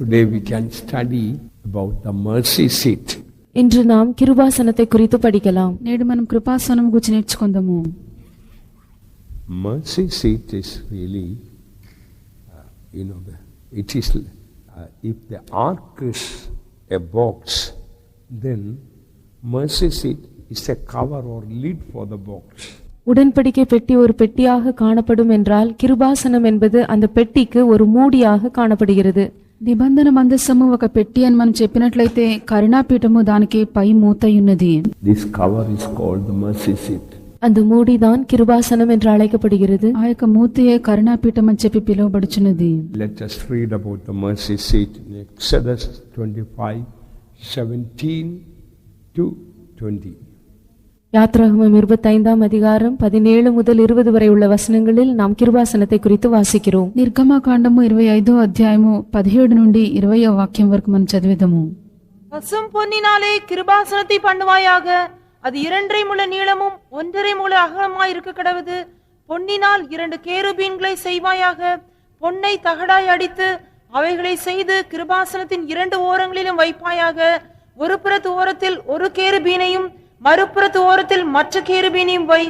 Today we can study about the mercy seat. இன்று நாம் கிருபாசனத்தை குறித்து படிக்கலாம். నేడు మనం కృపాసనం గురించి నేర్చుకుందాము. Mercy seat is really, it is, if the ark is a box, then mercy seat is a cover or lid for the box. உடன்படிக்கை பெட்டி ஒரு பெட்டியாக காணப்படும் என்றால் கிருபாசனம் என்பது அந்த பெட்டிக்கு ஒரு மூடியாக காணப்படுகிறது. నిబంధన మందసము ఒక పెట్టి అని మనం చెప్పినట్లయితే కరుణాపీఠము దానికి పై మూత ఉన్నది. This cover is called the mercy seat. அந்த மூடிதான் கிருபாசனம் என்று அழைக்கப்படுகிறது. ఆ యొక్క మూతయే కరుణాపీఠం అని చెప్పి పిలువబడుచున్నది. Let us read about the mercy seat in Exodus 25:17 to 20. யாத்ராகமம் 25ஆம் அதிகாரம் 17 முதல் 20 வரை உள்ள வசனங்களில் நாம் கிருபாசனத்தை குறித்து வாசிக்கிறோம். నిర్గమకాండము 25వ అధ్యాయము 17 నుండి 20వ వాక్యం వరకు మనం చదివేదము. பசும் பொன்னினாலே கிருபாசனத்தை பண்ணுவாயாக, அது 2 முழ நீளமும் 1.5 முழ அகலமாய் இருக்க கடவுது. பொன்னினால் 2 கேருபீன்களை செய்வாயாக. பொன்னை தகடாய் அடித்து அவைகளை செய்து கிருபாசனத்தின் 2 ஓரங்களிலும் வைப்பாயாக. ஒரு புறத்து ஓரத்தில் ஒரு கேருபீனையும் மறுபுறத்து ஓரத்தில் மற்ற கேருபீனையும் வை.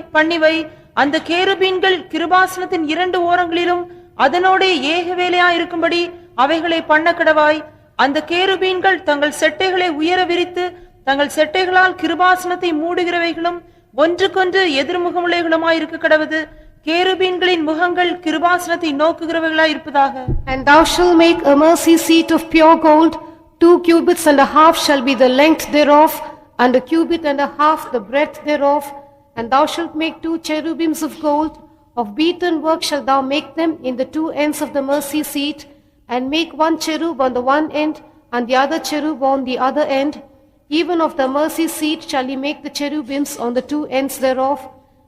அந்த கேருபீன்கள் கிருபாசனத்தின் 2 ஓரங்களிலும் அதனோட ஏக வேலையா இருக்கும்படி அவைகளை பண்ண கடவாய். அந்த கேருபீன்கள் தங்கள் செட்டைகளை உயர விரித்து தங்கள் செட்டைகளால் கிருபாசனத்தை மூடுகிறவைகளும் ஒன்றுக்கொன்று எதிர்முகமுள்ளவைகளுமாய் இருக்க கடவுது. கேருபீன்களின் முகங்கள் கிருபாசனத்தை நோக்குகிறவைகளாய் இருப்பதாக. And thou shalt make a mercy seat of pure gold. 2 cubits and a half shall be the length thereof, and a cubit and a half the breadth thereof. And thou shalt make 2 cherubims of gold. Of beaten work shalt thou make them in the 2 ends of the mercy seat, and make 1 cherub on the one end, and the other cherub on the other end. Even of the mercy seat shall he make the cherubims on the 2 ends thereof.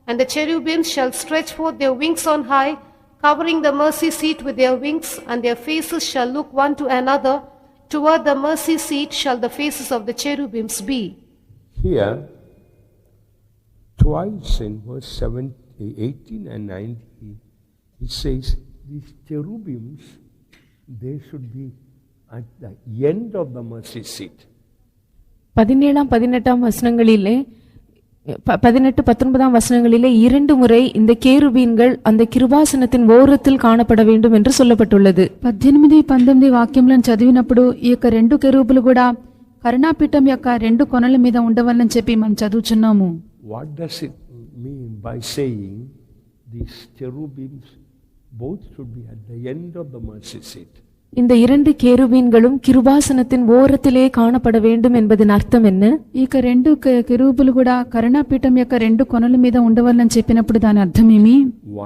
And the cherubims shall stretch forth their wings on high, covering the mercy seat with their wings, and their faces shall look one to another. Toward the mercy seat shall the faces of the cherubims be. Here, twice in verse 18 and 19, it says these cherubims, they should be at the end of the mercy seat. 17ஆம் 18ஆம் வசனங்களிலே 18 19ஆம் வசனங்களிலே 2 முறை இந்த கேருபீன்கள் அந்த கிருபாசனத்தின் ஓரத்தில் காணப்பட வேண்டும் என்று சொல்லப்பட்டுள்ளது. 18 19 వాక్యములను చదివినప్పుడు ఈ యొక్క 2 కెరూబులు కూడా కరుణాపీఠం యొక్క 2 కొనల మీద ఉండవాలని చెప్పి మనం చదువుచున్నాము. What does it mean by saying these cherubims both should be at the end of the mercy seat? இந்த 2 கேருபீன்களும் கிருபாசனத்தின் ஓரத்திலே காணப்பட வேண்டும் என்பதன் அர்த்தம் என்ன? ఈ 2 కెరూబులు కూడా కరుణాపీఠం యొక్క 2 కొనల మీద ఉండవాలని చెప్పినప్పుడు దాని అర్థం ఏమి?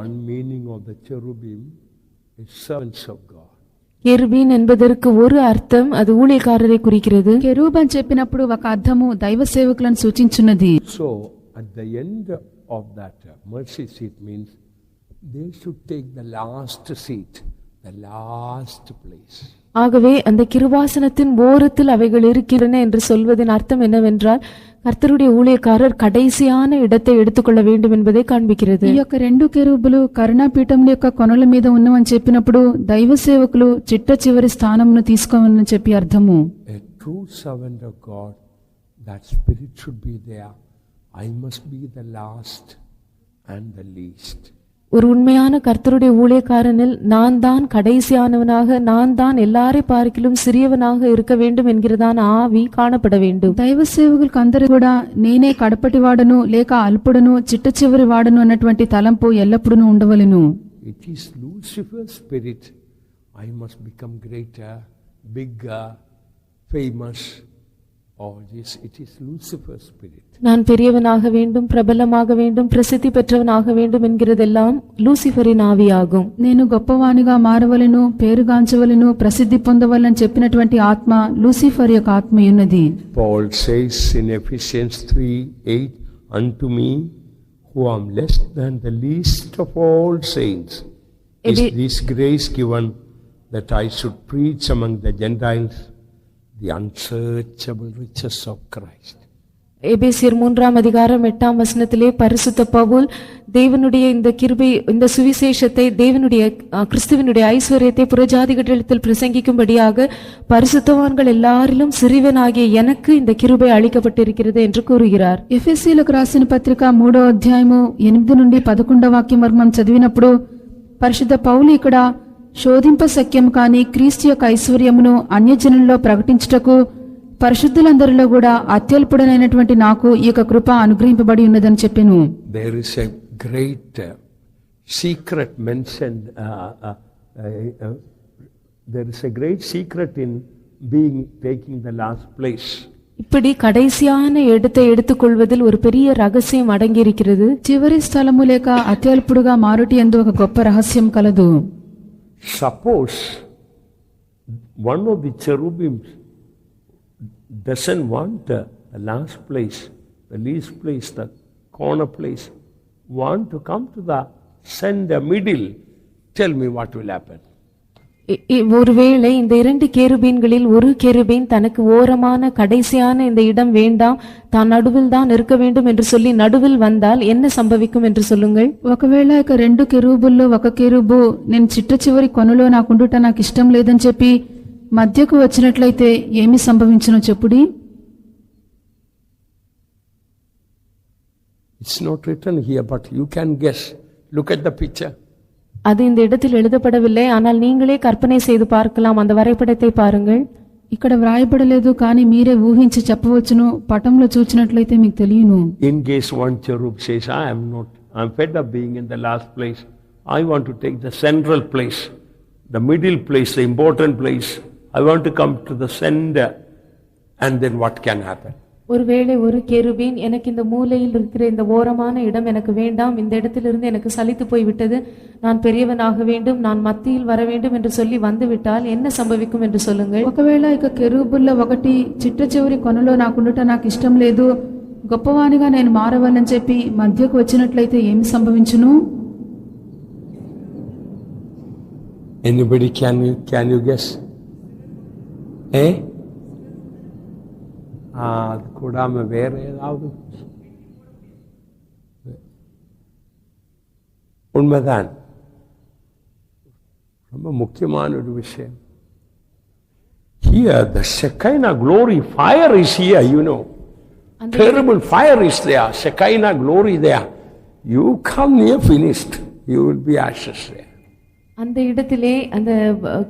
One meaning of the cherubim is servants of God. கேருபீன் என்பதற்கு ஒரு அர்த்தம், அது ஊழியக்காரரை குறிக்கிறது. కెరూబ్ అని చెప్పినప్పుడు ఒక అర్థము దైవ సేవకులను సూచించున్నది. So at the end of that mercy seat means they should take the last seat, the last place. ஆகவே அந்த கிருபாசனத்தின் ஓரத்தில் அவைகள் இருக்கின்றன என்று சொல்வதன் அர்த்தம் என்னவென்றால் கர்த்தருடைய ஊழியக்காரர் கடைசியான இடத்தை எடுத்துக்கொள்ள வேண்டும் என்பதை காண்பிக்கிறது. ఈ యొక్క 2 కెరూబులు కరుణాపీఠం యొక్క కొనల మీద ఉన్నవని చెప్పినప్పుడు దైవ సేవకులు చిట్ట చివరి స్థానమును తీసుకోవాలని చెప్పి అర్థము. A true servant of God, that spirit should be there. I must be the last and the least. ஒரு உண்மையான கர்த்தருடைய ஊழியக்காரனில் நான் தான் கடைசியானவனாக, நான் தான் எல்லாரை பார்க்கிலும் சிறியவனாக இருக்க வேண்டும் என்கிறதான ஆவி காணப்பட வேண்டும். దైవ సేవకులకు అందరూ కూడా నేనే కడపటి వాడను లేక అల్పుడను చిట్ట చివరి వాడను అన్నటువంటి తలంపు ఎల్లప్పుడూ ఉండవలెను. It is Lucifer's spirit. I must become greater, bigger, famous. All this, it is Lucifer's spirit. நான் பெரியவனாக வேண்டும், பிரபலமாக வேண்டும், பிரசித்தி பெற்றவனாக வேண்டும் என்கிறதெல்லாம் லூசிஃபரின் ஆவியாகும். నేను గొప్పవానిగా మారవలెను, పేరుగాంచవలెను, ప్రసిద్ధి పొందవలెను చెప్పినటువంటి ఆత్మ లూసిఫర్ యొక్క ఆత్మ ఉన్నది. Paul says in Ephesians 3:8, unto me who am less than the least of all saints is this grace given, that I should preach among the Gentiles the unsearchable riches of Christ. எபேசியர் 3:8 பரிசுத்த பவுல் தேவனுடைய இந்த கிருபை, இந்த சுவிசேஷத்தை, தேவனுடைய கிறிஸ்துவினுடைய ஐஸ்வர்யத்தை புறஜாதிகளிடத்தில் பிரசங்கிக்கும்படியாக பரிசுத்தவான்கள் எல்லாரிலும் சிறியவனாகிய எனக்கு இந்த கிருபை అளிக்கப்பட்டிருக்கிறது என்று கூறுகிறார். ఎఫెసీయులకు రాసిన పత్రిక 3వ అధ్యాయము 8 నుండి 11వ వాక్యం వరకు మనం చదివినప్పుడు పరిశుద్ధ పౌలు ఇక్కడ శోధింప సఖ్యం కాని క్రీస్తు యొక్క ఐశ్వర్యమును అన్యజనుల్లో ప్రకటించుటకు పరిశుద్ధులందరిలో కూడా అత్యల్పుడనైనటువంటి నాకు ఈ యొక్క కృప అనుగ్రహింపబడి ఉన్నదని చెప్పెను. There is a great secret mentioned. There is a great secret in taking the last place. இப்படி கடைசியான இடத்தை எடுத்துக்கொள்வதில் ஒரு பெரிய ரகசியம் அடங்கி இருக்கிறது. చివరి స్థలము లేక అత్యల్పుడుగా మారుటి యందు ఒక గొప్ప రహస్యం కలదు. Suppose one of the cherubims doesn't want the last place, the least place, the corner place, want to come to the center middle. Tell me what will happen. ஒருவேளை இந்த 2 கேருபீன்களில் ஒரு கேருபீன் தனக்கு ஓரமான கடைசியான இந்த இடம் வேண்டாம், தான் நடுவில் தான் இருக்க வேண்டும் என்று சொல்லி நடுவில் வந்தால் என்ன சம்பவிக்கும் என்று சொல்லுங்கள். ఒకవేళ ఇక 2 కెరూబుల్లో ఒక కెరూబు నేను చిట్ట చివరి కొనలో నాకుండుట నాకు ఇష్టం లేదని చెప్పి మధ్యకు వచ్చినట్లయితే ఏమి సంభవించునో చెప్పుడి. It's not written here, but you can guess. Look at the picture. அது இந்த இடத்தில் எழுதப்படவில்லை, ஆனால் நீங்களே கற்பனை செய்து பார்க்கலாம். அந்த வரைபடத்தை பாருங்கள். ఇక్కడ వ్రాయబడలేదు, కానీ మీరే ఊహించి చెప్పవచ్చును. పటంలో చూచినట్లయితే మీకు తెలియను. In case one cherub says, I'm fed up being in the last place. I want to take the central place, the middle place, the important place. I want to come to the center. And then what can happen? ஒருவேளை ஒரு கேருபீன் எனக்கு இந்த மூலையில் இருக்கிற இந்த ஓரமான இடம் எனக்கு வேண்டாம், இந்த இடத்திலிருந்து எனக்கு சலித்து போய்விட்டது, நான் பெரியவனாக வேண்டும், நான் மத்தியில் வர வேண்டும் என்று சொல்லி வந்துவிட்டால் என்ன சம்பவிக்கும் என்று சொல்லுங்கள். ఒకవేళ ఇక కెరూబుల్లో ఒకటి చిట్ట చివరి కొనలో నాకుండుట నాకు ఇష్టం లేదు, గొప్పవానిగా నేను మారవాలని చెప్పి మధ్యకు వచ్చినట్లయితే ఏమి సంభవించును? Anybody can you guess? அது கூடாம வேற ஏதாவது? உண்மைதான். ரொம்ப முக்கியமான ஒரு விஷயம். Here the Shekinah glory fire is here, you know. Terrible fire is there. Shekinah glory there. You come near finished, you will be ashes there. அந்த இடத்திலே அந்த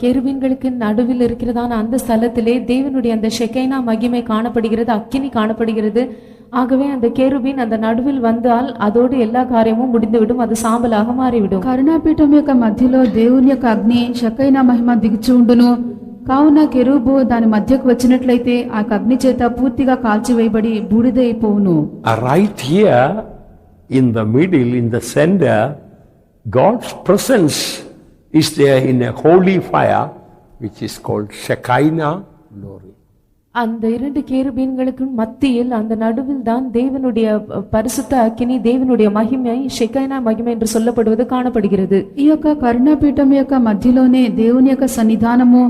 கேருபீன்களுக்கு நடுவில் இருக்கிறதான அந்த ஸ்தலத்திலே தேவனுடைய அந்த ஷெக்கைனா மகிமை காணப்படுகிறது, அக்கினி காணப்படுகிறது. ஆகவே அந்த கேருபீன் அந்த நடுவில் வந்தால் அதோடு எல்லா காரியமும் முடிந்துவிடும், அது சாம்பலாக మారివిடும். కరుణాపీఠం యొక్క మధ్యలో దేవుని యొక్క అగ్ని షకైనా మహిమ దిగుచు ఉండును. కావున కెరూబు దాని మధ్యకు వచ్చినట్లయితే ఆ అగ్ని చేత పూర్తిగా కాల్చివేయబడి బూడిదైపోవును. Right here in the middle, in the center, God's presence is there in a holy fire which is called Shekinah glory. அந்த 2 கேருபீன்களுக்கு மத்தியில் அந்த நடுவில் தான் தேவனுடைய பரிசுத்த அக்கினி, தேவனுடைய மகிமை, ஷெக்கைனா மகிமை என்று சொல்லப்படுவது காணப்படுகிறது. ఈ యొక్క కరుణాపీఠం యొక్క మధ్యలోనే దేవుని యొక్క సన్నిధానము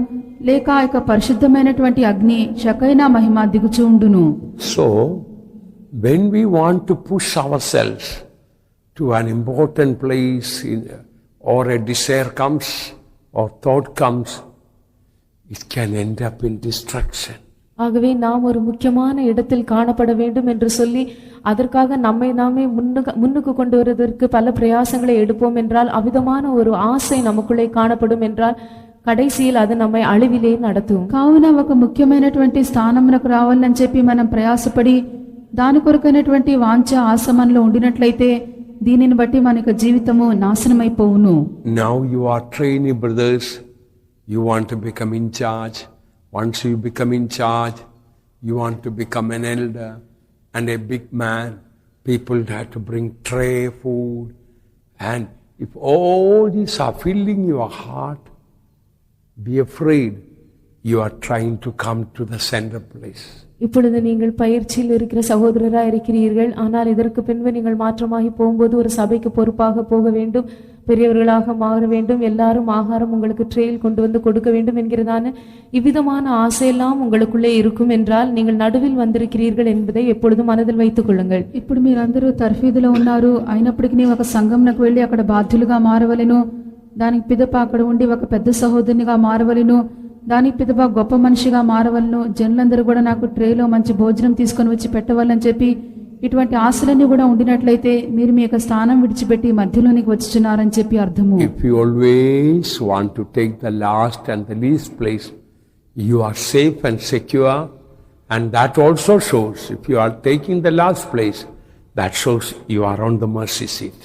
లేక ఆ యొక్క పరిశుద్ధమైనటువంటి అగ్ని షకైనా మహిమ దిగుచు ఉండును. So when we want to push ourselves to an important place or a desire comes or thought comes, it can end up in destruction. ஆகவே நாம் ஒரு முக்கியமான இடத்தில் காணப்பட வேண்டும் என்று சொல்லி அதற்காக நம்மை நாமே முன்னுக்கு கொண்டு வருவதற்கு பல பிரயாசங்களை எடுப்போம் என்றால், அவிதமான ஒரு ஆசை நமக்குள்ளே காணப்படும் என்றால் కడైసిల్ అది నమ్మే అళవిలే నడతుం. కావున ఒక ముఖ్యమైనటువంటి స్థానమునకు రావాలని చెప్పి మనం ప్రయాసపడి దాని కొరకైనటువంటి వాంఛ ఆశ మనలో ఉండినట్లయితే దీనిని బట్టి మన యొక్క జీవితము నాశనమైపోవును. Now you are training, brothers. You want to become in charge. Once you become in charge, you want to become an elder and a big man. People have to bring tray food, and if all these are filling your heart, be afraid. You are trying to come to the center place. இப்பொழுது நீங்கள் பயிற்சியில் இருக்கிற சகோதரராக இருக்கிறீர்கள். ஆனால் இதற்கு பின்பு நீங்கள் மாற்றமாகி போகும்போது ஒரு சபைக்கு பொறுப்பாக போக வேண்டும், பெரியவர்களாக மாற வேண்டும், எல்லாரும் ஆகாரம் உங்களுக்கு ட்ரேயில் கொண்டு வந்து கொடுக்க வேண்டும் என்கிறதான இவ்விதமான ஆசையெல்லாம் உங்களுக்குள்ளே இருக்கும் என்றால் நீங்கள் நடுவில் வந்திருக்கிறீர்கள் என்பதை எப்பொழுதும் மனதில் வைத்துக் கொள்ளுங்கள். ఇప్పుడు మీరందరూ తర్ఫీదులో ఉన్నారు, అయినప్పటికీ ఒక సంఘంకు వెళ్ళి అక్కడ బాధ్యులుగా మారవలెను, దానికి పిదప అక్కడ ఉండి ఒక పెద్ద సహోదరునిగా మారవలెను, దానికి పిదప గొప్ప మనిషిగా మారవలను, జనులందరూ కూడా నాకు ట్రేలో మంచి భోజనం తీసుకొని వచ్చి పెట్టవాలని చెప్పి ఇటువంటి ఆశలన్నీ కూడా ఉండినట్లయితే మీరు మీ యొక్క స్థానం విడిచిపెట్టి మధ్యలోనికి వచ్చుచున్నారని చెప్పి అర్థము. If you always want to take the last and the least place, you are safe and secure, and that also shows, if you are taking the last place, that shows you are on the mercy seat.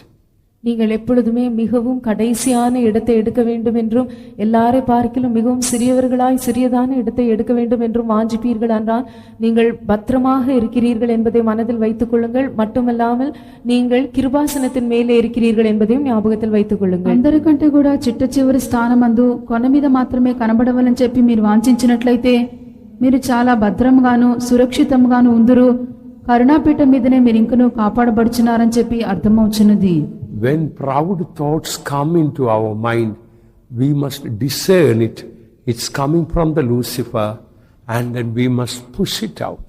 நீங்கள் எப்பொழுதுமே மிகவும் கடைசியான இடத்தை எடுக்க வேண்டும் என்றும் எல்லாரை பார்க்கிலும் மிகவும் சிறியவர்களாய் சிறியதான இடத்தை எடுக்க வேண்டும் என்றும் வாஞ்சிப்பீர்கள் என்றால் நீங்கள் பத்திரமாக இருக்கிறீர்கள் என்பதை மனதில் வைத்துக் கொள்ளுங்கள். மட்டுமல்லாமல் நீங்கள் கிருபாசனத்தின் மேலே இருக்கிறீர்கள் என்பதையும் ஞாபகத்தில் வைத்துக் கொள்ளுங்கள். అందరికంటే కూడా చిట్ట చివరి స్థానమందు కొన మీద మాత్రమే కనబడవాలని చెప్పి మీరు వాంఛించినట్లయితే మీరు చాలా భద్రంగాను సురక్షితంగాను ఉందురు, కరుణాపీఠం మీదనే మీరు ఇంకనూ కాపాడబడుచున్నారని చెప్పి అర్థమవుచున్నది. When proud thoughts come into our mind, we must discern it. It's coming from the Lucifer, and then we must push it out.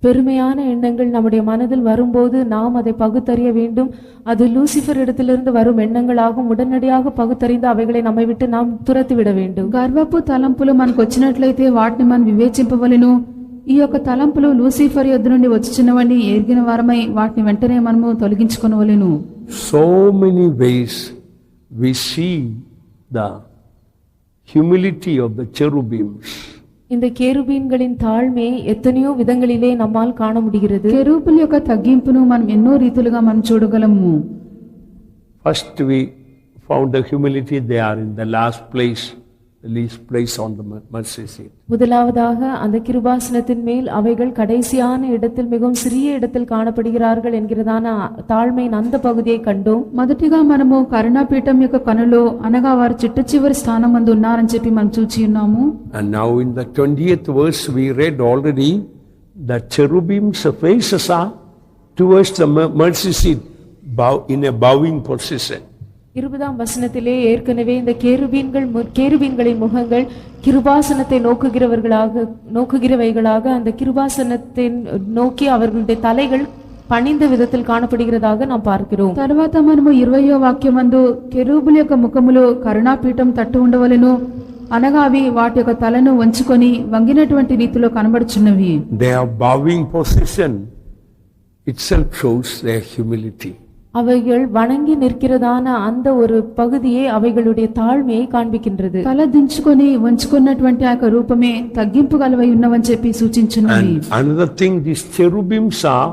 பெருமையான எண்ணங்கள் நம்முடைய மனதில் வரும்போது நாம் அதை பகுத்தறிய வேண்டும். அது லூசிஃபர் இடத்திலிருந்து வரும் எண்ணங்களாகும். உடனடியாக பகுத்தறிந்து அவைகளை நம்மை விட்டு நாம் துரத்திவிட வேண்டும். గర్వపు తలంపులు మనకు వచ్చినట్లయితే వాటిని మనం వివేచింపవలెను. ఈ యొక్క తలంపులు లూసిఫర్ యొద్ద నుండి వచ్చుచున్నవని ఎరిగిన వారమై వాటిని వెంటనే మనము తొలగించుకొనవలెను. So many ways we see the humility of the cherubims. இந்த கேருபீன்களின் தாழ்மை எத்தனையோ விதங்களிலே நம்மால் காண முடிகிறது. కెరూబుల యొక్క తగ్గింపును మనం ఎన్నో రీతులుగా మనం చూడగలము. First we found the humility, they are in the last place, the least place on the mercy seat. முதலாவதாக அந்த கிருபாசனத்தின் மேல் அவைகள் கடைசியான இடத்தில் மிகவும் சிறிய இடத்தில் காணப்படுகிறார்கள் என்கிறதான தாழ்மையின் அந்த பகுதியை கண்டோம். మొదటిగా మనము కరుణాపీఠం యొక్క కనులో అనగా వారు చిట్ట చివరి స్థానం మందు ఉన్నారని చెప్పి మనం చూచి ఉన్నాము. And now in the 20th verse we read already the cherubim's faces are towards the mercy seat, in a bowing position. 20ஆம் வசனத்திலே ஏற்கனவே இந்த கேருபீன்களின் முகங்கள் கிருபாசனத்தை நோக்குகிறவைகளாக அந்த கிருபாசனத்தை நோக்கி அவர்களுடைய தலைகள் பணிந்த விதத்தில் காணப்படுகிறதாக நாம் பார்க்கிறோம். తర్వాత మనము 20వ వాక్యమందు కెరూబుల యొక్క ముఖములో కరుణాపీఠం తట్టు ఉండవలెను, అనగా అవి వాటి యొక్క తలను వంచుకొని వంగినటువంటి రీతిలో కనబడుచున్నవి. Their bowing position itself shows their humility. அவைகள் வணங்கி நிற்கிறதான அந்த ஒரு பகுதியே அவைகளுடைய தாழ்மையை காண்பிக்கின்றது. తల దించుకొని వంచుకున్నటువంటి ఆ యొక్క రూపమే తగ్గింపు గలవై ఉన్నవని చెప్పి సూచించున్నది. And another thing, these cherubims are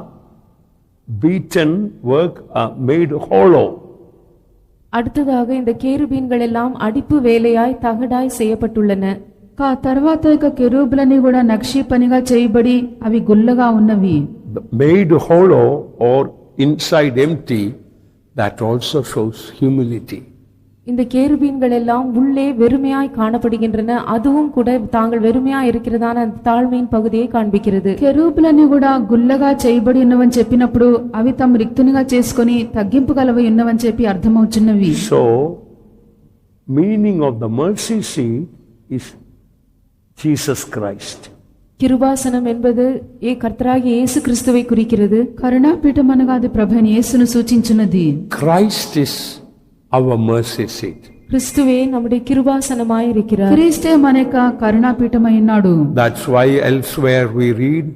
beaten work, made hollow. அடுத்ததாக இந்த கேருபீன்கள் எல்லாம் அடிப்பு வேலையாய் தகடாய் செய்யப்பட்டுள்ளன. తర్వాత ఇక కెరూబులని కూడా నక్షి పనిగా చేయబడి అవి గుల్లగా ఉన్నవి. Made hollow or inside empty, that also shows humility. இந்த கேருபீன்கள் எல்லாம் உள்ளே வெறுமையாய் காணப்படுகின்றன. அதுவும் கூட தாங்கள் வெறுமையாய் இருக்கிறதான அந்த தாழ்மையின் பகுதியை காண்பிக்கிறது. కెరూబులని కూడా గుల్లగా చేయబడి ఉన్నవని చెప్పినప్పుడు అవి తమ రిక్తునిగా చేసుకొని తగ్గింపు గలవై ఉన్నవని చెప్పి అర్థమవుచున్నవి. So meaning of the mercy seat is Jesus Christ. கிருபாசனம் என்பது கர்த்தராகிய இயேசு கிறிஸ்துவை குறிக்கிறது. కరుణాపీఠం అనగా అది ప్రభువైన యేసును సూచించున్నది. Christ is our mercy seat. கிறிஸ்துவே நம்முடைய கிருபாசனமாய் இருக்கிறார். క్రీస్తే మన యొక్క కరుణాపీఠమై ఉన్నాడు. That's why elsewhere we read,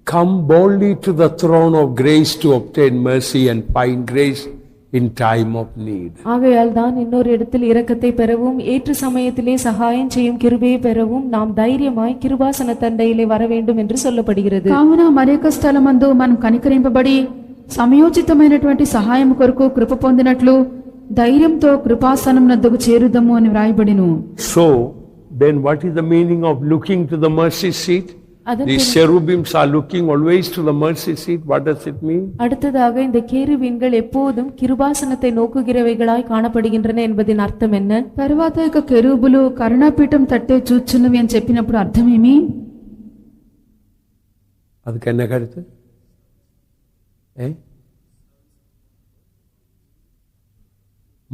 come boldly to the throne of grace to obtain mercy and find grace in time of need. ஆகையால் தான் இன்னொரு இடத்தில் இரக்கத்தை பெறவும் ஏற்ற சமயத்திலே சகாயம் செய்யும் கிருபையை பெறவும் நாம் தைரியமாய் கிருபாசன தண்டையிலே வர வேண்டும் என்று சொல்லப்படுகிறது. కావున మరొక స్థలమందు మనం కనికరింపబడి సమయోచితమైనటువంటి సహాయం కొరకు కృప పొందినట్లు ధైర్యంతో కృపాసనం నద్దకు చేరుదము అని వ్రాయబడిను. So then what is the meaning of looking to the mercy seat? These cherubims are looking always to the mercy seat. What does it mean? அடுத்ததாக இந்த கேருபீன்கள் எப்போதும் கிருபாசனத்தை நோக்குகிறவைகளாய் காணப்படுகின்றன என்பதின் அர்த்தம் என்ன? తర్వాత ఇక కెరూబులు కరుణాపీఠం తట్టే చూచున్నవి అని చెప్పినప్పుడు అర్థమేమి? அதுக்கு என்ன கருத்து?